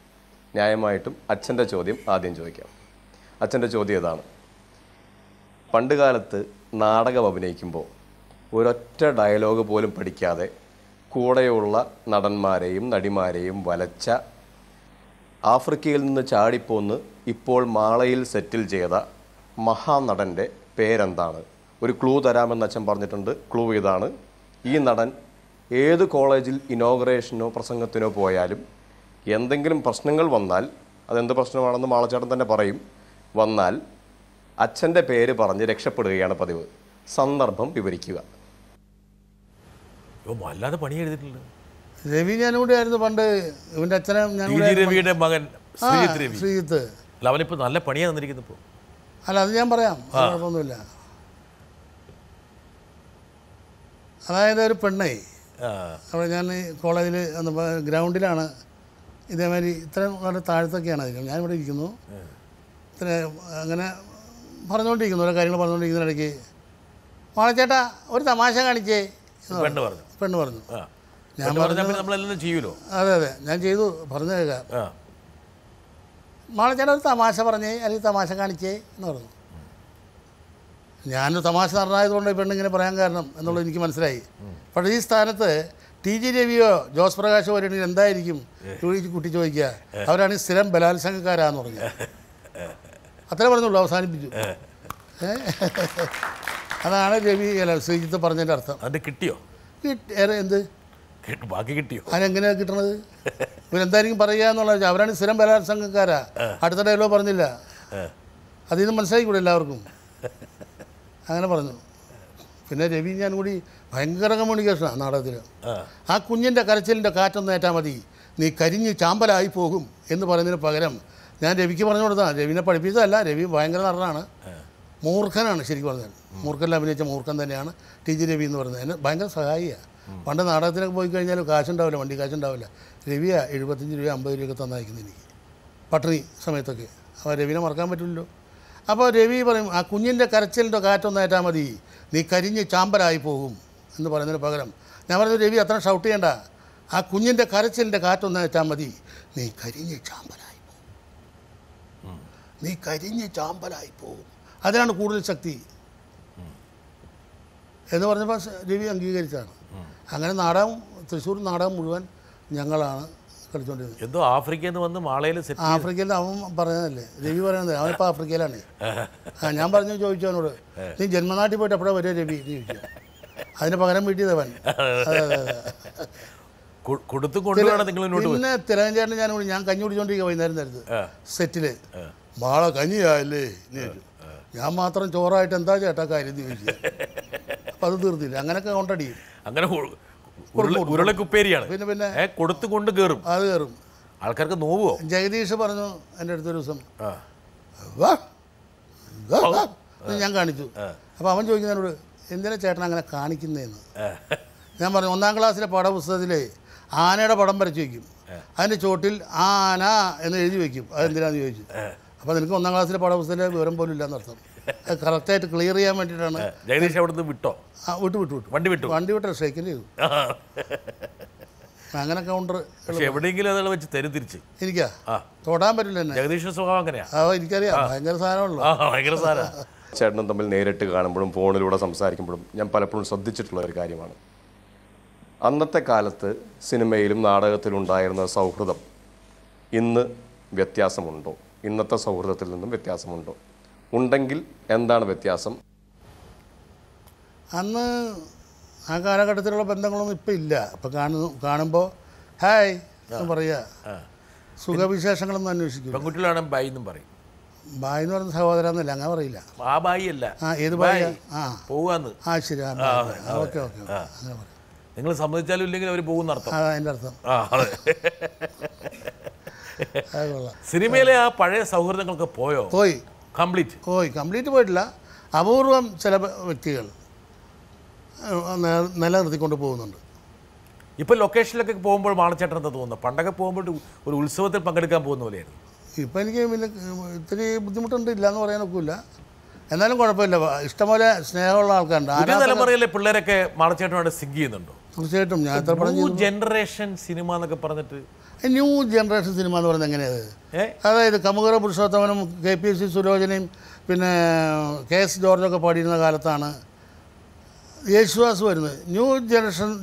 ന്യായമായിട്ടും അച്ഛൻ്റെ ചോദ്യം ആദ്യം ചോദിക്കാം. അച്ഛൻ്റെ ചോദ്യം ഇതാണ്: പണ്ട് കാലത്ത് നാടകം അഭിനയിക്കുമ്പോൾ ഒരൊറ്റ ഡയലോഗ് പോലും പഠിക്കാതെ കൂടെയുള്ള നടന്മാരെയും നടിമാരെയും വലച്ച, ആഫ്രിക്കയിൽ നിന്ന് ചാടിപ്പോന്ന് ഇപ്പോൾ മാളയിൽ സെറ്റിൽ ചെയ്ത മഹാനടൻ്റെ പേരെന്താണ്? ഒരു ക്ലൂ തരാമെന്ന് അച്ഛൻ പറഞ്ഞിട്ടുണ്ട്. ക്ലൂ ഇതാണ്: ഈ നടൻ ഏത് കോളേജിൽ ഇനോഗ്രേഷനോ പ്രസംഗത്തിനോ പോയാലും എന്തെങ്കിലും പ്രശ്നങ്ങൾ വന്നാൽ, അതെന്ത് പ്രശ്നമാണെന്ന് മാളച്ചേട്ടൻ തന്നെ പറയും, വന്നാൽ അച്ഛൻ്റെ പേര് പറഞ്ഞ് രക്ഷപ്പെടുകയാണ് പതിവ്. സന്ദർഭം വിവരിക്കുക. വല്ലാതെ പണി എഴുതിയിട്ടുണ്ട്. രവി ഞാനും കൂടെ ആയിരുന്നു പണ്ട്. ഇവൻ്റെ അച്ഛനെ ഞാൻ രവിയുടെ മകൻ ശ്രീജിത്ത്. അവനിപ്പോൾ നല്ല പണിയാണ് തന്നിരിക്കുന്നത് ഇപ്പോൾ. അല്ല അത് ഞാൻ പറയാം, കുഴപ്പമൊന്നുമില്ല. അതായത് ഒരു പെണ്ണേ അവിടെ ഞാൻ കോളേജിൽ ഗ്രൗണ്ടിലാണ് ഇതേമാതിരി ഇത്രയും വളരെ താഴത്തൊക്കെയാണ് അതിരിക്കുന്നത്. ഞാനിവിടെ ഇരിക്കുന്നു. ഇത്ര അങ്ങനെ പറഞ്ഞുകൊണ്ടിരിക്കുന്നു, ഓരോ കാര്യങ്ങൾ പറഞ്ഞുകൊണ്ടിരിക്കുന്നതിനിടയ്ക്ക് മാളച്ചേട്ടാ ഒരു തമാശ കാണിച്ചേ പെണ്ണ് പറഞ്ഞു. ഞാൻ നമ്മളെല്ലാം ചെയ്യൂലോ? അതെ ഞാൻ ചെയ്തു, പറഞ്ഞു കേൾക്കാം. മാളച്ചേട്ടാ ഒരു തമാശ പറഞ്ഞേ അല്ലെങ്കിൽ തമാശ കാണിച്ചേ എന്ന് പറഞ്ഞു. ഞാനൊരു തമാശ നടനായതുകൊണ്ട് ഈ പെണ്ണിങ്ങനെ പറയാൻ കാരണം എന്നുള്ളത് എനിക്ക് മനസ്സിലായി. പക്ഷേ ഈ സ്ഥാനത്ത് TG രവിയോ ജോസ് പ്രകാശോ വരെയാണെങ്കിൽ എന്തായിരിക്കും കുട്ടി ചോദിക്കുക? അവരാണെങ്കിൽ സ്ഥിരം ബലാത്സംഗക്കാരാന്ന് പറഞ്ഞു. അത്രേ പറഞ്ഞുള്ളൂ, അവസാനിപ്പിച്ചു. അതാണ് രവി ശ്രീജിത്ത് പറഞ്ഞതിൻ്റെ അർത്ഥം. അത് കിട്ടിയോ? എന്ത് ബാക്കി കിട്ടിയോ? അതിനെങ്ങനെയാണ് കിട്ടണത്? ഇവരെന്തായിരിക്കും പറയുക എന്നുള്ളത്. അവരാണ് സ്ഥിരം ബലാത്സംഗക്കാരാ. അടുത്ത ഡയലോഗ് പറഞ്ഞില്ല. അതിൽ നിന്ന് മനസ്സിലാക്കിക്കൂടെ എല്ലാവർക്കും? അങ്ങനെ പറഞ്ഞു. പിന്നെ രവി ഞാൻ കൂടി ഭയങ്കര കമ്മ്യൂണിക്കേഷനാണ് നാടകത്തിൽ. ആ കുഞ്ഞിൻ്റെ കരച്ചിലിൻ്റെ കാറ്റൊന്നും ഏറ്റാൽ മതി, നീ കരിഞ്ഞ് ചാമ്പലായി പോകും എന്ന് പറയുന്നതിന് പകരം ഞാൻ രവിക്ക് പറഞ്ഞു കൊടുത്താണ്. രവിനെ പഠിപ്പിച്ചതല്ല, രവി ഭയങ്കര നടനാണ്, മൂർഖനാണ്. ശരിക്കും പറഞ്ഞാൽ മൂർഖനിൽ അഭിനയിച്ച മൂർഖൻ തന്നെയാണ് TG രവി എന്ന് പറയുന്നത്. എന്നെ ഭയങ്കര സഹായിയാണ്. പണ്ട് നാടകത്തിനൊക്കെ പോയി കഴിഞ്ഞാൽ കാശുണ്ടാവില്ല, വണ്ടി കാശുണ്ടാവില്ല. രവിയാ 75 രൂപ 50 രൂപയൊക്കെ തന്നയക്കുന്നത് എനിക്ക് പട്ടിണി സമയത്തൊക്കെ. അപ്പോൾ രവിനെ മറക്കാൻ പറ്റില്ലല്ലോ. അപ്പോൾ രവി പറയും ആ കുഞ്ഞിൻ്റെ കരച്ചിലിൻ്റെ കാറ്റൊന്നേറ്റാൽ മതി, നീ കരിഞ്ഞ് ചാമ്പലായി പോകും എന്ന് പറയുന്നതിന് പകരം ഞാൻ പറഞ്ഞു രവി അത്ര ഷൗട്ട് ചെയ്യണ്ട, ആ കുഞ്ഞിൻ്റെ കരച്ചിലിൻ്റെ കാറ്റൊന്നേറ്റാൽ മതി, നീ കരിഞ്ഞ് ചാമ്പലായി പോകും, നീ കരിഞ്ഞ് ചാമ്പലായി പോകും, അതിനാണ് കൂടുതൽ ശക്തി എന്ന് പറഞ്ഞപ്പോൾ രവി അംഗീകരിച്ചാണ്. അങ്ങനെ നാടകം, തൃശ്ശൂർ നാടകം മുഴുവൻ ഞങ്ങളാണ് കളിച്ചുകൊണ്ടിരുന്നത്. എന്തോ ആഫ്രിക്കയിൽ നിന്ന് വന്ന് മാളയിൽ ആഫ്രിക്കയിൽ അവൻ പറയുന്നതല്ലേ, രവി പറയുന്നത്, അവനിപ്പോൾ ആഫ്രിക്കയിലാണ്. ഞാൻ ചോദിച്ചു അവനോട്, നീ ജന്മനാട്ടിൽ പോയിട്ട് എപ്പോഴാണ് വരിക രവി എന്ന് ചോദിച്ചു. അതിന് പകരം വീട്ടിയതവൻ. പിന്നെ തിലകഞ്ചേട്ടൻ ഞാൻ കഞ്ഞി കുടിച്ചോണ്ടിരിക്കുക വൈകുന്നേരം നേരത്ത് സെറ്റില്. മാള കഞ്ഞിയായല്ലേ എന്ന് ചോദിച്ചു. ഞാൻ മാത്രം ചോറായിട്ട് എന്താ ചേട്ടാ കാര്യം എന്ന് ചോദിച്ചു. അപ്പം അത് തീർന്നില്ല. അങ്ങനെയൊക്കെ കൊണ്ടടി അങ്ങനെ ഉരുളക്കുപ്പേരിയാണ്. പിന്നെ കൊടുത്തുകൊണ്ട് കയറും, അത് കയറും. ആൾക്കാർക്ക് നോവോ? ജഗദീഷ് പറഞ്ഞു എൻ്റെ അടുത്തൊരു ദിവസം ഞാൻ കാണിച്ചു. അപ്പോൾ അവൻ ചോദിക്കുന്നതിനോട് എന്തിനാ ചേട്ടൻ അങ്ങനെ കാണിക്കുന്നതെന്ന്. ഞാൻ പറഞ്ഞു 1ാം ക്ലാസ്സിലെ പാഠപുസ്തകത്തിലെ ആനയുടെ പടം വരച്ച് വയ്ക്കും, അതിൻ്റെ ചോട്ടിൽ ആന എന്ന് എഴുതി വയ്ക്കും, അതെന്തിനാന്ന് ചോദിച്ചു. അപ്പോൾ നിനക്ക് 1ാം ക്ലാസ്സിലെ പാഠപുസ്തകത്തിലെ വിവരം പോലും ഇല്ലയെന്നർത്ഥം. അത് കറക്റ്റായിട്ട് ക്ലിയർ ചെയ്യാൻ വേണ്ടിയിട്ടാണ്. ജഗദീഷ് അവിടുന്ന് വിട്ടോ? വിട്ടു വണ്ടി വിട്ടോ ഷെയ്ക്കിൽ ചെയ്തു. അങ്ങനെ കൗണ്ടർ എവിടെയെങ്കിലും അത് വെച്ച് തിരിച്ച് എനിക്കാ തൊടാൻ പറ്റില്ല എന്നെ. ജഗദീഷിന്റെ സ്വഭാവം അങ്ങനെയാ. എനിക്കറിയാം, ഭയങ്കര സാധനമുള്ളൂ. ഭയങ്കര സാധനം. ചേട്ടനും തമ്മിൽ നേരിട്ട് കാണുമ്പോഴും ഫോണിലൂടെ സംസാരിക്കുമ്പോഴും ഞാൻ പലപ്പോഴും ശ്രദ്ധിച്ചിട്ടുള്ള ഒരു കാര്യമാണ്, അന്നത്തെ കാലത്ത് സിനിമയിലും നാടകത്തിലും ഉണ്ടായിരുന്ന സൗഹൃദം ഇന്ന് വ്യത്യാസമുണ്ടോ? ഇന്നത്തെ സൗഹൃദത്തിൽ നിന്നും വ്യത്യാസമുണ്ടോ? ഉണ്ടെങ്കിൽ എന്താണ് വ്യത്യാസം? അന്ന് ആ കാലഘട്ടത്തിലുള്ള ബന്ധങ്ങളൊന്നും ഇപ്പം ഇല്ല. ഇപ്പം കാണുമ്പോൾ ഹായ് എന്ന് പറയുക, സുഖവിശേഷങ്ങളൊന്നും അന്വേഷിക്കും. പെൺകുട്ടികളാണ് ബായ് എന്നും പറയും. ബായ് എന്ന് പറയുന്ന സഹോദരന്നല്ല, അങ്ങനെ പറയില്ല. ആ ബായി അല്ല, ഏത് ബായ്? പോവാന്ന്. ശരി, ഓക്കെ അങ്ങനെ പറയും. നിങ്ങൾ സമ്മതിച്ചാലും ഇല്ലെങ്കിൽ അവർ പോകുന്ന അർത്ഥം. അതിൻ്റെ അർത്ഥം. സിനിമയിലെ ആ പഴയ സൗഹൃദങ്ങളൊക്കെ പോയി കംപ്ലീറ്റ് പോയിട്ടില്ല. അപൂർവം ചില വ്യക്തികൾ നിലനിർത്തിക്കൊണ്ട് പോകുന്നുണ്ട്. ഇപ്പം ലൊക്കേഷനിലൊക്കെ പോകുമ്പോൾ മാളച്ചേട്ടൻ എന്താ തോന്നുന്നത്? പണ്ടൊക്കെ പോകുമ്പോൾ ഒരു ഉത്സവത്തിൽ പങ്കെടുക്കാൻ പോകുന്ന പോലെയായിരുന്നു. ഇപ്പം എനിക്ക് പിന്നെ ഇത്തിരി ബുദ്ധിമുട്ടുണ്ട്, ഇല്ലയെന്ന് പറയാനൊക്കില്ല. എന്നാലും കുഴപ്പമില്ല, ഇഷ്ടംപോലെ സ്നേഹമുള്ള ആൾക്കാരുണ്ട്. തലമുറയിലെ പിള്ളേരൊക്കെ മാളച്ചേട്ടനോട് സിങ്ക് ചെയ്യുന്നുണ്ടോ? തീർച്ചയായിട്ടും. ഞാൻ എത്ര പറഞ്ഞു ജനറേഷൻ സിനിമ എന്നൊക്കെ പറഞ്ഞിട്ട്. ന്യൂ ജനറേഷൻ സിനിമ എന്ന് പറയുന്നത് എങ്ങനെയത്? അതായത് കമുകറ പുരുഷോത്തമനും KPSC സുലോചനയും പിന്നെ KS ജോർജൊക്കെ പാടിയിരുന്ന കാലത്താണ് യേശുദാസ് വരുന്നത്. ന്യൂ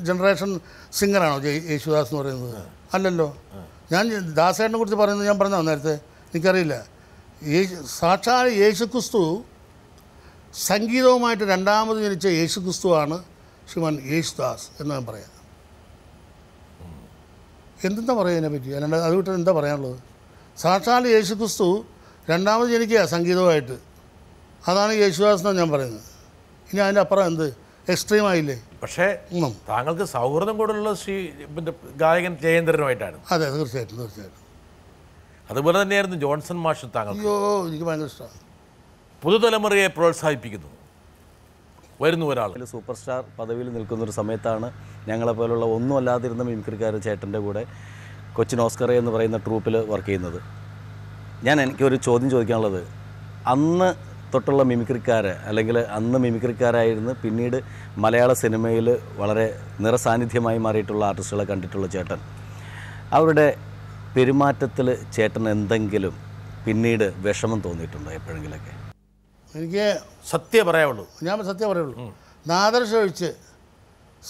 ജനറേഷൻ സിംഗറാണോ യേശുദാസ് എന്ന് പറയുന്നത്? അല്ലല്ലോ. ഞാൻ ദാസേട്ടനെ കുറിച്ച് പറയുന്നത് ഞാൻ പറഞ്ഞോ നേരത്തെ? എനിക്കറിയില്ല. സാക്ഷാൽ യേശുക്രിസ്തു സംഗീതവുമായിട്ട് രണ്ടാമത് ജനിച്ച യേശുക്രിസ്തുവാണ് ശ്രീമാൻ യേശുദാസ് എന്ന് ഞാൻ പറയാം. എന്തെന്താ പറയുക അതിനെപ്പറ്റി? അല്ലാണ്ട് അത് വിട്ട് എന്താ പറയാനുള്ളത്? സാക്ഷാൽ യേശുക്രിസ്തു രണ്ടാമത് ജനിക്കുക സംഗീതവുമായിട്ട്, അതാണ് യേശുദാസ് എന്നാണ് ഞാൻ പറയുന്നത്. ഇനി അതിൻ്റെ അപ്പുറം എന്ത് എക്സ്ട്രീം ആയില്ലേ? പക്ഷേ താങ്കൾക്ക് സൗഹൃദം കൂടുതലുള്ള ഗായകൻ ജയേന്ദ്രനുമായിട്ടാണ്. അതെ, തീർച്ചയായിട്ടും. അതുപോലെ തന്നെയായിരുന്നു ജോൺസൺ മാഷ്. താങ്കൾ? അയ്യോ, എനിക്ക് ഭയങ്കര ഇഷ്ടമാണ്. പുതുതലമുറയെ പ്രോത്സാഹിപ്പിക്കുന്നു. വരുന്നു ഒരാൾ സൂപ്പർ സ്റ്റാർ പദവിയിൽ നിൽക്കുന്നൊരു സമയത്താണ് ഞങ്ങളെപ്പോലുള്ള ഒന്നും അല്ലാതിരുന്ന മിമിക്രിക്കാരൻ ചേട്ടൻ്റെ കൂടെ കൊച്ചിൻ ഓസ്കർ എന്ന് പറയുന്ന ട്രൂപ്പിൽ വർക്ക് ചെയ്യുന്നത്. എനിക്കൊരു ചോദ്യം ചോദിക്കാനുള്ളത്, അന്ന് തൊട്ടുള്ള മിമിക്രിക്കാർ, അല്ലെങ്കിൽ അന്ന് മിമിക്രിക്കാരായിരുന്നു പിന്നീട് മലയാള സിനിമയിൽ വളരെ നിറസാന്നിധ്യമായി മാറിയിട്ടുള്ള ആർട്ടിസ്റ്റുകളെ കണ്ടിട്ടുള്ള ചേട്ടൻ, അവരുടെ പെരുമാറ്റത്തിൽ ചേട്ടൻ എന്തെങ്കിലും പിന്നീട് വിഷമം തോന്നിയിട്ടുണ്ടോ എപ്പോഴെങ്കിലൊക്കെ? എനിക്ക് സത്യം പറയാവുള്ളൂ. ഞാൻ സത്യം പറയുള്ളൂ. നാദർഷ ഒഴിച്ച്,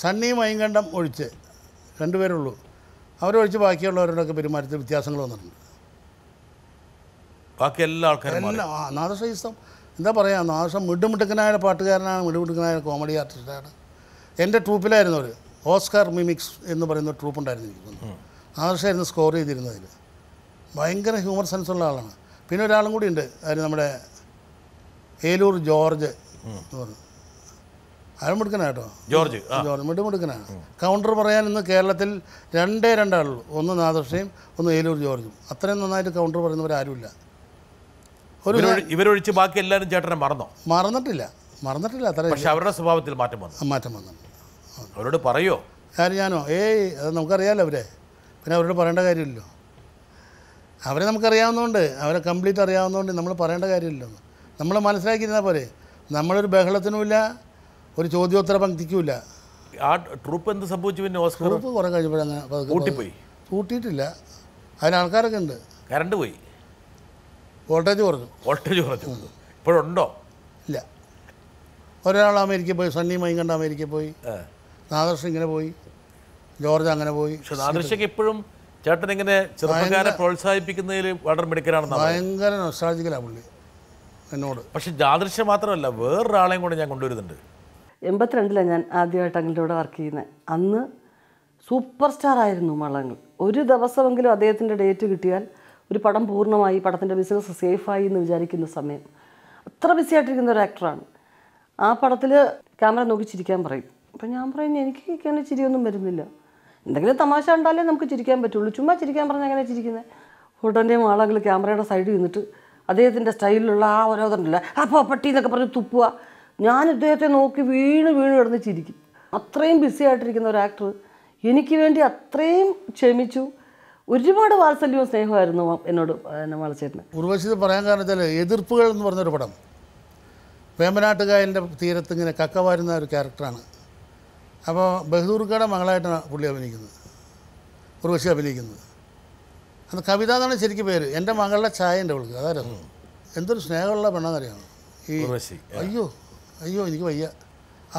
സണ്ണി മൈങ്കണ്ടം ഒഴിച്ച്, രണ്ടുപേരുള്ളൂ. അവരൊഴിച്ച് ബാക്കിയുള്ളവരുടെയൊക്കെ പെരുമാറ്റത്തിൽ വ്യത്യാസങ്ങൾ വന്നിട്ടുണ്ട്. ബാക്കി എല്ലാ ആൾക്കാരും നാദർഷ ഇഷ്ടം എന്താ പറയുക, നാദർഷ മിടുമിടുക്കനായ പാട്ടുകാരനാണ്, മിടുമിടുക്കനായ കോമഡി ആർട്ടിസ്റ്റാണ്. എൻ്റെ ട്രൂപ്പിലായിരുന്നു അവർ. ഓസ്കാർ മിമിക്സ് എന്ന് പറയുന്ന ട്രൂപ്പ് ഉണ്ടായിരുന്നു എനിക്ക്. നാദർഷായിരുന്നു സ്കോർ ചെയ്തിരുന്നതിൽ. ഭയങ്കര ഹ്യൂമർ സെൻസുള്ള ആളാണ്. പിന്നെ ഒരാളും കൂടി ഉണ്ട്, അതിന് നമ്മുടെ ഏലൂർ ജോർജ് എന്ന് പറഞ്ഞു. അയാൾ മിടുക്കനാണ് കേട്ടോ. ജോർജ് മിടുമിടുക്കനാണ്. കൗണ്ടർ പറയാൻ ഇന്ന് കേരളത്തിൽ രണ്ടേ ആളുള്ളൂ. ഒന്ന് നാദർഷയും ഒന്ന് ഏലൂർ ജോർജും. അത്രയും നന്നായിട്ട് കൗണ്ടർ പറയുന്നവരാരുമില്ല. ഇവരൊഴിച്ച് ബാക്കി എല്ലാവരും ചേട്ടനെ മറന്നിട്ടില്ല. അത്ര. പക്ഷെ അവരുടെ സ്വഭാവത്തിൽ മാറ്റം വന്നു. മാറ്റം വന്നിട്ടുണ്ട്. അവരോട് പറയോ? ആര് ഞാനോ? അത് നമുക്കറിയാമല്ലോ അവരെ, പിന്നെ അവരോട് പറയേണ്ട കാര്യമില്ലല്ലോ. അവരെ നമുക്കറിയാവുന്നതുകൊണ്ട്, അവരെ കംപ്ലീറ്റ് അറിയാവുന്നതുകൊണ്ട് നമ്മൾ പറയേണ്ട കാര്യമില്ലല്ലോ. നമ്മൾ മനസ്സിലാക്കിയിരുന്നാൽ പോരെ. നമ്മളൊരു ബഹളത്തിനുമില്ല, ഒരു ചോദ്യോത്തര പങ്ക്തിക്കുമില്ല. ആ ട്രൂപ്പ് എന്ത് സംഭവിച്ചു? പിന്നെ ഓസ്കർ ട്രൂപ്പ് കുറേ കഴിഞ്ഞപ്പോഴങ്ങനെ കൂട്ടിപ്പോയി. കൂട്ടിയിട്ടില്ല, അതിന് ആൾക്കാരൊക്കെ ഉണ്ട്. കറണ്ട് പോയി, വോൾട്ടേജ് കുറഞ്ഞു. ഇപ്പോഴുണ്ടോ? ഇല്ല. ഒരാൾ അമേരിക്കയിൽ പോയി, സണ്ണി മൈങ്കണ്ട അമേരിക്കയിൽ പോയി, നാദർഷ ഇങ്ങനെ പോയി, ജോർജ് അങ്ങനെ പോയി. പക്ഷെ നാദർഷയ്ക്ക് ഇപ്പോഴും ചേട്ടൻ ഇങ്ങനെ ചെറുപ്പക്കാരെ പ്രോത്സാഹിപ്പിക്കുന്നതിൽ വളരെ മിടുക്കനാണെന്ന്. ഭയങ്കര നൊസ്റ്റാൾജിക്കലാണ് പുള്ളി എന്നോട്. പക്ഷെ നാദർഷ മാത്രമല്ല, വേറൊരാളെയും കൂടെ ഞാൻ കൊണ്ടുവരുന്നുണ്ട്. 82 ഞാൻ ആദ്യമായിട്ട് അങ്കിളുടെ കൂടെ വർക്ക് ചെയ്യുന്നത്. അന്ന് സൂപ്പർ സ്റ്റാർ ആയിരുന്നു മാളങ്ങൾ. ഒരു ദിവസമെങ്കിലും അദ്ദേഹത്തിൻ്റെ ഡേറ്റ് കിട്ടിയാൽ ഒരു പടം പൂർണ്ണമായി, പടത്തിൻ്റെ ബിസിനസ് സേഫായി എന്ന് വിചാരിക്കുന്ന സമയം. അത്ര ബിസി ആയിട്ടിരിക്കുന്ന ഒരു ആക്ടറാണ്. ആ പടത്തിൽ ക്യാമറ നോക്കി ചിരിക്കാൻ പറയും. അപ്പം ഞാൻ പറയും, എനിക്ക് ഇങ്ങനെ ചിരിയൊന്നും വരുന്നില്ല, എന്തെങ്കിലും തമാശ ഉണ്ടാലേ നമുക്ക് ചിരിക്കാൻ പറ്റുള്ളൂ, ചുമ്മാ ചിരിക്കാൻ പറഞ്ഞാൽ എങ്ങനെ ചിരിക്കുന്നത്? ഫോട്ടോൻ്റെയും മാളങ്ങൾ ക്യാമറയുടെ സൈഡിൽ നിന്നിട്ട് അദ്ദേഹത്തിൻ്റെ സ്റ്റൈലിലുള്ള ആ ഓരോന്നുണ്ടല്ലോ, അപ്പോൾ പട്ടി എന്നൊക്കെ പറഞ്ഞ് തുപ്പുക. ഞാൻ ഇദ്ദേഹത്തെ നോക്കി വീണ് കിടന്ന് ചിരിക്കും. അത്രയും ബിസി ആയിട്ടിരിക്കുന്ന ഒരു ആക്ടർ എനിക്ക് വേണ്ടി അത്രയും ക്ഷമിച്ചു. ഒരുപാട് വാത്സല്യവും സ്നേഹമായിരുന്നു എന്നോട് മാളച്ചേട്ടന്. ഉർവശി പറയാൻ കാരണം വെച്ചാൽ എതിർപ്പുകൾ എന്ന് പറഞ്ഞൊരു പടം, വേമ്പനാട്ടുകായലിൻ്റെ തീരത്ത് ഇങ്ങനെ കക്ക വാരുന്ന ഒരു ക്യാരക്ടറാണ്. അപ്പോൾ ബഹദൂർക്കയുടെ മകളായിട്ടാണ് പുള്ളി അഭിനയിക്കുന്നത്, ഉർവശി അഭിനയിക്കുന്നത്. അത് കവിത എന്നാണ് ശരിക്കും പേര്. എൻ്റെ മകളുടെ ചായ എൻ്റെ അവൾക്ക്, അതായിരുന്നു. എന്തൊരു സ്നേഹമുള്ള പെണ്ണെന്നറിയാമോ ഈ അയ്യോ എനിക്ക് വയ്യ,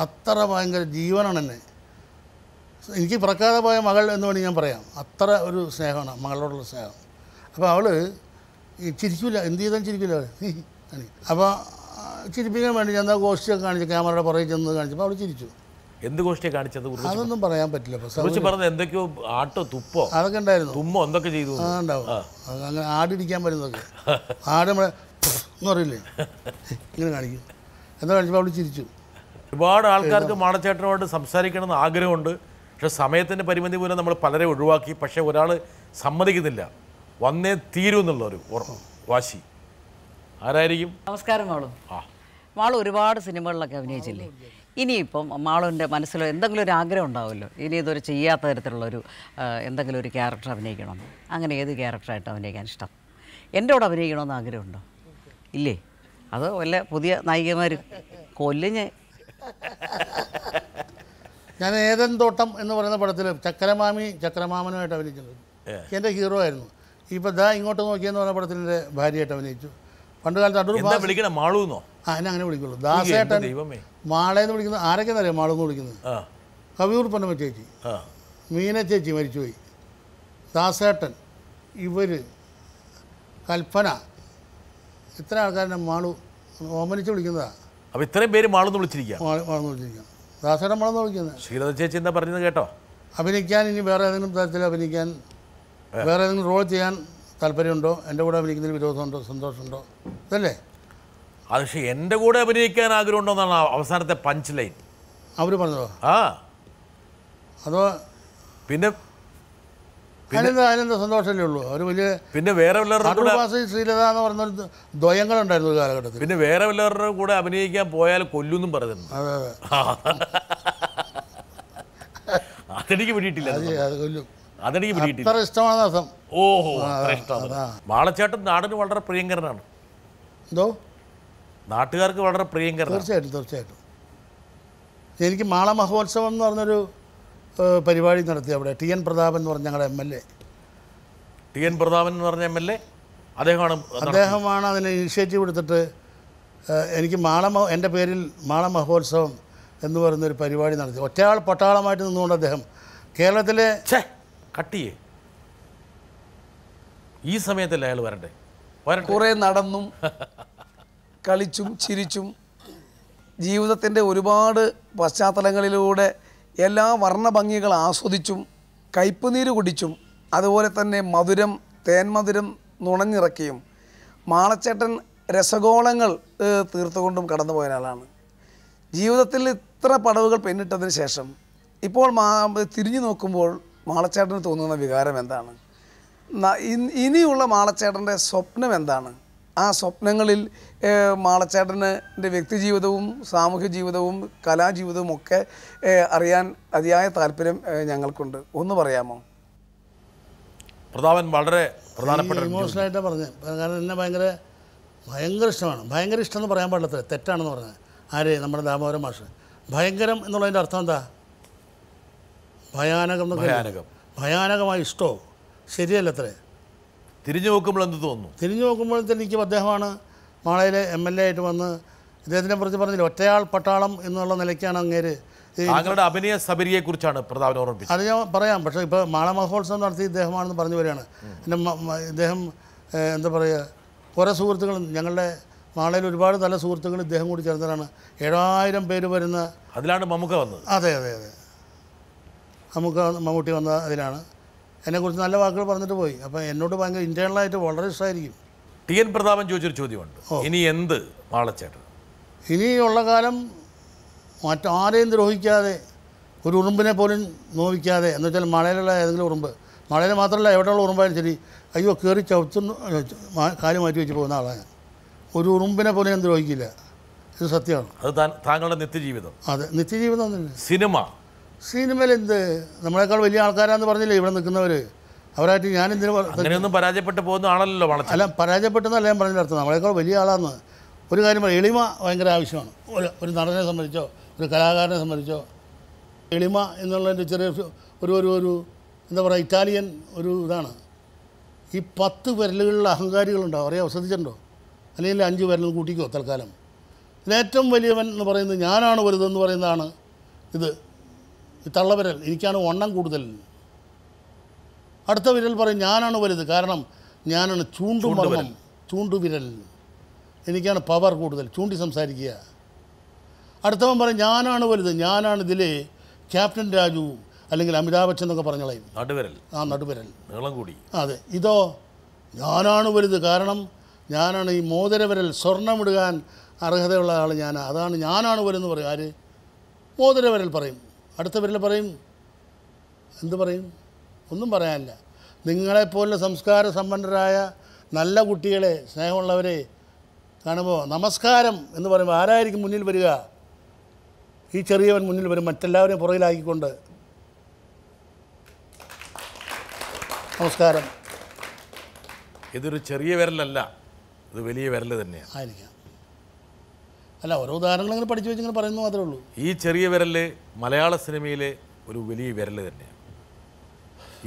അത്ര ഭയങ്കര ജീവനാണ് എന്നെ. എനിക്ക് പിറക്കാതെ പോയ മകൾ എന്ന് വേണമെങ്കിൽ ഞാൻ പറയാം. അത്ര ഒരു സ്നേഹമാണ് മകളോടുള്ള സ്നേഹം. അപ്പോൾ അവൾ ചിരിക്കില്ല, എന്ത് ചെയ്താലും ചിരിക്കില്ല അവൾ. അപ്പോൾ ചിരിപ്പിക്കാൻ വേണ്ടി ഞാൻ എന്താ ഗോഷ്ടിയൊക്കെ കാണിച്ചു, ക്യാമറയുടെ പുറകെ ചെന്ന് കാണിച്ചപ്പോൾ അവൾ ചിരിച്ചു. എന്ത് ഗോഷ്ടിയെ കാണിച്ചത്? അതൊന്നും പറയാൻ പറ്റില്ല. എന്തൊക്കെയോ ആട്ടോ തുപ്പോ അതൊക്കെ ഉണ്ടായിരുന്നു, തുമ്മോ എന്തൊക്കെ ചെയ്തു ഉണ്ടാവും. അങ്ങനെ ആടിരിക്കാൻ പറ്റുന്നതൊക്കെ, ആട് നമ്മളെ എന്ന് പറയില്ലേ, ഇങ്ങനെ കാണിക്കും. എന്താ കാണിച്ചപ്പോൾ അവൾ ചിരിച്ചു. ഒരുപാട് ആൾക്കാർക്ക് മാളച്ചേട്ടനോട് സംസാരിക്കണമെന്ന് ആഗ്രഹമുണ്ട്. പക്ഷെ സമയത്തിൻ്റെ പരിമിതി മൂലം നമ്മൾ പലരെ ഒഴിവാക്കി. പക്ഷേ ഒരാൾ സമ്മതിക്കുന്നില്ല, വന്നേ തീരൂ എന്നുള്ളൊരു വാശി. ആരായിരിക്കും? നമസ്കാരം മാളു. മാളു ഒരുപാട് സിനിമകളിലൊക്കെ അഭിനയിച്ചില്ലേ? ഇനിയിപ്പം മാളുവിൻ്റെ മനസ്സിലോ എന്തെങ്കിലും ഒരു ആഗ്രഹം ഉണ്ടാവുമല്ലോ, ഇനി ഇതൊരു ചെയ്യാത്ത തരത്തിലുള്ളൊരു എന്തെങ്കിലും ഒരു ക്യാരക്ടർ അഭിനയിക്കണം. അങ്ങനെ ഏത് ക്യാരക്ടറായിട്ട് അഭിനയിക്കാൻ ഇഷ്ടം? എൻ്റെ കൂടെ അഭിനയിക്കണമെന്ന് ആഗ്രഹമുണ്ടോ? ഇല്ലേ? അത് വല്ല പുതിയ നായികമാർ കൊല്ലിഞ്ഞ്. ഞാൻ ഏതൻ തോട്ടം എന്ന് പറയുന്ന പടത്തിൽ ചക്രമാമനുമായിട്ട് അഭിനയിച്ചിട്ടുണ്ട്. എൻ്റെ ഹീറോ ആയിരുന്നു. ഇപ്പോൾ ദാ ഇങ്ങോട്ട് നോക്കിയെന്ന് പറഞ്ഞ പടത്തിൻ്റെ ഭാര്യയായിട്ട് അഭിനയിച്ചു. പണ്ട് കാലത്ത് അടൂർ മാളൂന്നോ? എന്നെ അങ്ങനെ വിളിക്കുള്ളൂ. ദാസേട്ടൻ മാളയെന്ന് വിളിക്കുന്നത് ആരൊക്കെയെന്ന് അറിയാം? മാളൂന്ന് വിളിക്കുന്നത് കവിയൂർ പൊന്നമ്മ ചേച്ചി, മീന ചേച്ചി മരിച്ചുപോയി, ദാസേട്ടൻ, ഇവർ, കൽപ്പന, ഇത്ര ആൾക്കാരെ മാളു ഓമനിച്ച് വിളിക്കുന്നതാണ്. അപ്പോൾ ഇത്രയും പേര് മാളെന്ന് വിളിച്ചിരിക്കുക. മാളെന്ന് വിളിച്ചിരിക്കുക. ദാസേട്ടൻ മാളെന്ന് വിളിക്കുന്നത്. ശ്രീലത ചേച്ചി എന്താ പറഞ്ഞത് കേട്ടോ? അഭിനയിക്കാൻ ഇനി വേറെ ഏതെങ്കിലും തരത്തിൽ അഭിനയിക്കാൻ, വേറെ ഏതെങ്കിലും റോൾ ചെയ്യാൻ താല്പര്യമുണ്ടോ? എൻ്റെ കൂടെ അഭിനയിക്കുന്നതിൽ വിരോധമുണ്ടോ, സന്തോഷമുണ്ടോ? ഇതല്ലേ അത്. പക്ഷേ എൻ്റെ കൂടെ അഭിനയിക്കാൻ ആഗ്രഹമുണ്ടോന്നാണ് അവസാനത്തെ പഞ്ച് ലൈൻ അവർ പറഞ്ഞതോ? അതോ പിന്നെ അതിനെന്താ സന്തോഷമല്ലേ ഉള്ളൂ. അവർ വലിയ പിന്നെ വേറെ ശ്രീലത എന്ന് പറഞ്ഞ ദ്വയങ്ങളുണ്ടായിരുന്നു ഒരു കാലഘട്ടത്തിൽ. പിന്നെ വേറെ വല്ലവരുടെ കൂടെ അഭിനയിക്കാൻ പോയാൽ കൊല്ലുന്നും പറയുന്നു. അതെ അതെ, അതെനിക്ക് പിടിയിട്ടില്ല. അതെനിക്ക് പിടിയിട്ടില്ല. അത്ര ഇഷ്ടമാണ് അർത്ഥം. ഓഹോ, മാളച്ചേട്ടൻ നാടിന് വളരെ പ്രിയങ്കരനാണ്. എന്തോ? നാട്ടുകാർക്ക് വളരെ പ്രിയങ്കരനാണ്. തീർച്ചയായിട്ടും. എനിക്ക് മാള മഹോത്സവം എന്ന് പറഞ്ഞൊരു പരിപാടി നടത്തി അവിടെ. ടി എൻ പ്രതാപൻ എന്ന് പറഞ്ഞ ഞങ്ങളുടെ MLA. ടി എൻ പ്രതാപൻ എന്ന് പറഞ്ഞ MLA അദ്ദേഹമാണ് അതിന് ഇനിഷ്യേറ്റീവ് എടുത്തിട്ട് എനിക്ക് എൻ്റെ പേരിൽ മാള മഹോത്സവം എന്ന് പറയുന്നൊരു പരിപാടി നടത്തി. ഒറ്റയാൾ പട്ടാളമായിട്ട് നിന്നുകൊണ്ട് അദ്ദേഹം കേരളത്തിലെ കട്ടിയേ ഈ സമയത്തല്ലേ അയാൾ വരണ്ടേ? കുറേ നടന്നും കളിച്ചും ചിരിച്ചും ജീവിതത്തിൻ്റെ ഒരുപാട് പശ്ചാത്തലങ്ങളിലൂടെ എല്ലാ വർണ്ണഭംഗികൾ ആസ്വദിച്ചും കയ്പുനീര് കുടിച്ചും അതുപോലെ തന്നെ മധുരം തേന്മധുരം നുണഞ്ഞിറക്കിയും മാളച്ചേട്ടൻ രസഗോളങ്ങൾ തീർത്തുകൊണ്ടും കടന്നുപോയ ഒരാളാണ്. ജീവിതത്തിൽ ഇത്ര പടവുകൾ പിന്നിട്ടതിന് ശേഷം ഇപ്പോൾ തിരിഞ്ഞു നോക്കുമ്പോൾ മാളച്ചേട്ടന് തോന്നുന്ന വികാരം എന്താണ്? ഇനിയുള്ള മാളച്ചേട്ടൻ്റെ സ്വപ്നം എന്താണ്? ആ സ്വപ്നങ്ങളിൽ മാളച്ചേട്ടൻ്റെ വ്യക്തിജീവിതവും സാമൂഹ്യ ജീവിതവും കലാജീവിതവും ഒക്കെ അറിയാൻ അതിയായ താല്പര്യം ഞങ്ങൾക്കുണ്ട്. ഒന്ന് പറയാമോ? പ്രതാപൻ വളരെ പ്രധാനപ്പെട്ട ഇമോഷണലായിട്ടാണ് പറഞ്ഞത്. കാരണം എന്നെ ഭയങ്കര ഇഷ്ടമാണ്. ഭയങ്കര ഇഷ്ടം എന്ന് പറയാൻ പാടില്ല, തെറ്റാണെന്ന് പറഞ്ഞത്. ആര്? നമ്മുടെ ദാമോദരൻ മാഷ്. ഭയങ്കരം എന്നുള്ളതിൻ്റെ അർത്ഥം എന്താ? ഭയാനകം എന്നൊക്കെ. ഭയാനകമായ ഇഷ്ടമോ? ശരിയല്ലത്രേ. തിരിഞ്ഞു നോക്കുമ്പോൾ എന്ത് തോന്നുന്നു? തിരിഞ്ഞു നോക്കുമ്പോഴത്തേക്ക് എനിക്ക് അദ്ദേഹമാണ് മാളയിലെ MLA ആയിട്ട് വന്ന് ഇദ്ദേഹത്തിനെ കുറിച്ച് പറഞ്ഞില്ല, ഒറ്റയാൾ പട്ടാളം എന്നുള്ള നിലയ്ക്കാണ് അങ്ങേര്. താങ്കളുടെ അഭിനയ സബരിയെ കുറിച്ചാണ് പ്രതാപൻ ഓർമ്മിപ്പിച്ചത്. അത് ഞാൻ പറയാം. പക്ഷേ ഇപ്പോൾ മാള മഹോത്സവം നടത്തി ഇദ്ദേഹമാണെന്ന് പറഞ്ഞു വരികയാണ്. എൻ്റെ ഇദ്ദേഹം എന്താ പറയുക, കുറേ സുഹൃത്തുക്കളും ഞങ്ങളുടെ മാളയിൽ ഒരുപാട് നല്ല സുഹൃത്തുക്കൾ ഇദ്ദേഹം കൂടി ചേർന്നതാണ്. 7000 പേര് വരുന്ന. അതിലാണ് മമ്മൂക്ക വന്നത്. അതെ. മമ്മൂട്ടി വന്ന അതിലാണ്. എന്നെക്കുറിച്ച് നല്ല വാക്കുകൾ പറഞ്ഞിട്ട് പോയി. അപ്പോൾ എന്നോട് ഭയങ്കര ഇൻറ്റേണലായിട്ട് വളരെ ഇഷ്ടമായിരിക്കും. TN പ്രതാപൻ ചോദിച്ചൊരു ചോദ്യമുണ്ട്. ഇനി എന്ത് മാളച്ചേട്ടൻ? ഇനിയുള്ള കാലം മറ്റാരെയും ദ്രോഹിക്കാതെ, ഒരു ഉറുമ്പിനെ പോലും നോവിക്കാതെ, എന്ന് വെച്ചാൽ മഴയിലുള്ള ഏതെങ്കിലും ഉറുമ്പ്, മഴയിൽ മാത്രമല്ല എവിടെയുള്ള ഉറുമ്പായാലും ശരി, അയ്യോ കയറി ചവിട്ടുന്നു കാല് മാറ്റി വെച്ച് പോകുന്ന ആളാണ് ഞാൻ. ഒരു ഉറുമ്പിനെ പോലും ഞാൻ ദ്രോഹിക്കില്ല. ഇത് സത്യമാണ്. അത് താങ്കളുടെ നിത്യജീവിതം. അതെ, നിത്യജീവിതം തന്നെ. സിനിമയിൽ എന്ത്, നമ്മളെക്കാൾ വലിയ ആൾക്കാരാന്ന് പറഞ്ഞില്ലേ ഇവിടെ നിൽക്കുന്നവർ. അവരായിട്ട് ഞാനെന്തിനു അങ്ങനെയൊന്നും പരാജയപ്പെട്ട് പോകുന്ന ആളല്ലോ. അല്ല, പരാജയപ്പെട്ടെന്നല്ല ഞാൻ പറഞ്ഞതിൻ്റെ അർത്ഥം. നമ്മളെക്കാൾ വലിയ ആളാന്ന്. ഒരു കാര്യം പറയാം, എളിമ ഭയങ്കര ആവശ്യമാണ്. ഒരു നടനെ സംബന്ധിച്ചോ ഒരു കലാകാരനെ സംബന്ധിച്ചോ എളിമ എന്നുള്ളതിൻ്റെ ചെറിയ ഒരു എന്താ പറയുക, ഇറ്റാലിയൻ ഒരു ഇതാണ്. ഈ 10 വിരലുകളിൽ അഹങ്കാരികളുണ്ടാവും, അറിയാമോ? ശ്രദ്ധിച്ചിട്ടുണ്ടോ? അല്ലെങ്കിൽ 5 വിരലും കൂട്ടിക്കോ തൽക്കാലം. ഇതിലേറ്റവും വലിയവൻ എന്ന് പറയുന്നത് ഞാനാണ് വലുതെന്ന് പറയുന്നതാണ് ഇത്. ഈ തള്ളവിരൽ, എനിക്കാണ് വണ്ണം കൂടുതൽ. അടുത്ത വിരൽ പറയും ഞാനാണ് വലുത്, കാരണം ഞാനാണ് ചൂണ്ടുവിരൽ, എനിക്കാണ് പവർ കൂടുതൽ, ചൂണ്ടി സംസാരിക്കുക. അടുത്തവൻ പറയും ഞാനാണ് വലുത്, ഞാനാണ് ഇതിലെ ക്യാപ്റ്റൻ രാജു അല്ലെങ്കിൽ അമിതാഭ് ബച്ചൻ എന്നൊക്കെ പറഞ്ഞോളയും. നടുവിരൽ നീളം കൂടി. അതെ. ഇതോ ഞാനാണ് വലുത്, കാരണം ഞാനാണ് ഈ മോതിരവിരൽ, സ്വർണ്ണമിടുവാൻ അർഹതയുള്ള ആൾ അതാണ് ഞാനാണ് വലുതെന്ന് പറയും. ആര്? മോതിരവിരൽ പറയും. അടുത്ത വിരൽ പറയും എന്ത് പറയും? ഒന്നും പറയാനില്ല. നിങ്ങളെപ്പോലുള്ള സംസ്കാര സമ്പന്നരായ നല്ല കുട്ടികളെ, സ്നേഹമുള്ളവരെ കാണുമ്പോൾ നമസ്കാരം എന്ന് പറയുമ്പോൾ ആരായിരിക്കും മുന്നിൽ വരിക? ഈ ചെറിയവൻ മുന്നിൽ വരും, മറ്റെല്ലാവരെയും പുറകിലാക്കിക്കൊണ്ട് നമസ്കാരം. ഇതൊരു ചെറിയ വിരലല്ല, ഇത് വലിയ വിരൽ തന്നെയാണ്. ആയിരിക്കാം. അല്ല, ഓരോ ഉദാഹരണങ്ങൾ ഇങ്ങനെ പഠിച്ചു വെച്ചിങ്ങനെ പറയുന്നു മാത്രമേ ഉള്ളൂ. ഈ ചെറിയ വിരൽ മലയാള സിനിമയിലെ ഒരു വലിയ വിരൽ തന്നെയാണ്.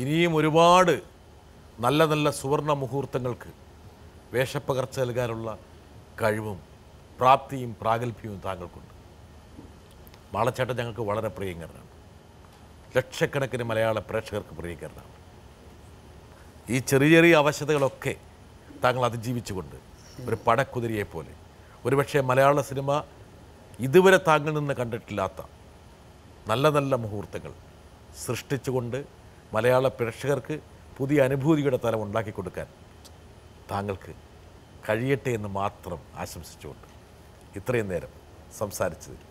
ഇനിയും ഒരുപാട് നല്ല നല്ല സുവർണ മുഹൂർത്തങ്ങൾക്ക് വേഷപ്പകർച്ച നൽകാനുള്ള കഴിവും പ്രാപ്തിയും പ്രാഗൽഭ്യവും താങ്കൾക്കുണ്ട്. മാളച്ചേട്ടൻ ഞങ്ങൾക്ക് വളരെ പ്രിയങ്കരനാണ്. ലക്ഷക്കണക്കിന് മലയാള പ്രേക്ഷകർക്ക് പ്രിയങ്കരനാണ്. ഈ ചെറിയ ചെറിയ അവശതകളൊക്കെ താങ്കൾ അതിജീവിച്ചുകൊണ്ട് ഒരു പടക്കുതിരയെപ്പോലെ ഒരുപക്ഷെ മലയാള സിനിമ ഇതുവരെ താങ്കൾ നിന്ന് കണ്ടിട്ടില്ലാത്ത നല്ല നല്ല മുഹൂർത്തങ്ങൾ സൃഷ്ടിച്ചുകൊണ്ട് മലയാള പ്രേക്ഷകർക്ക് പുതിയ അനുഭൂതിയുടെ തലം ഉണ്ടാക്കി കൊടുക്കാൻ താങ്കൾക്ക് കഴിയട്ടെ എന്ന് മാത്രം ആശംസിച്ചുകൊണ്ട് ഇത്രയും നേരം സംസാരിച്ചതിൽ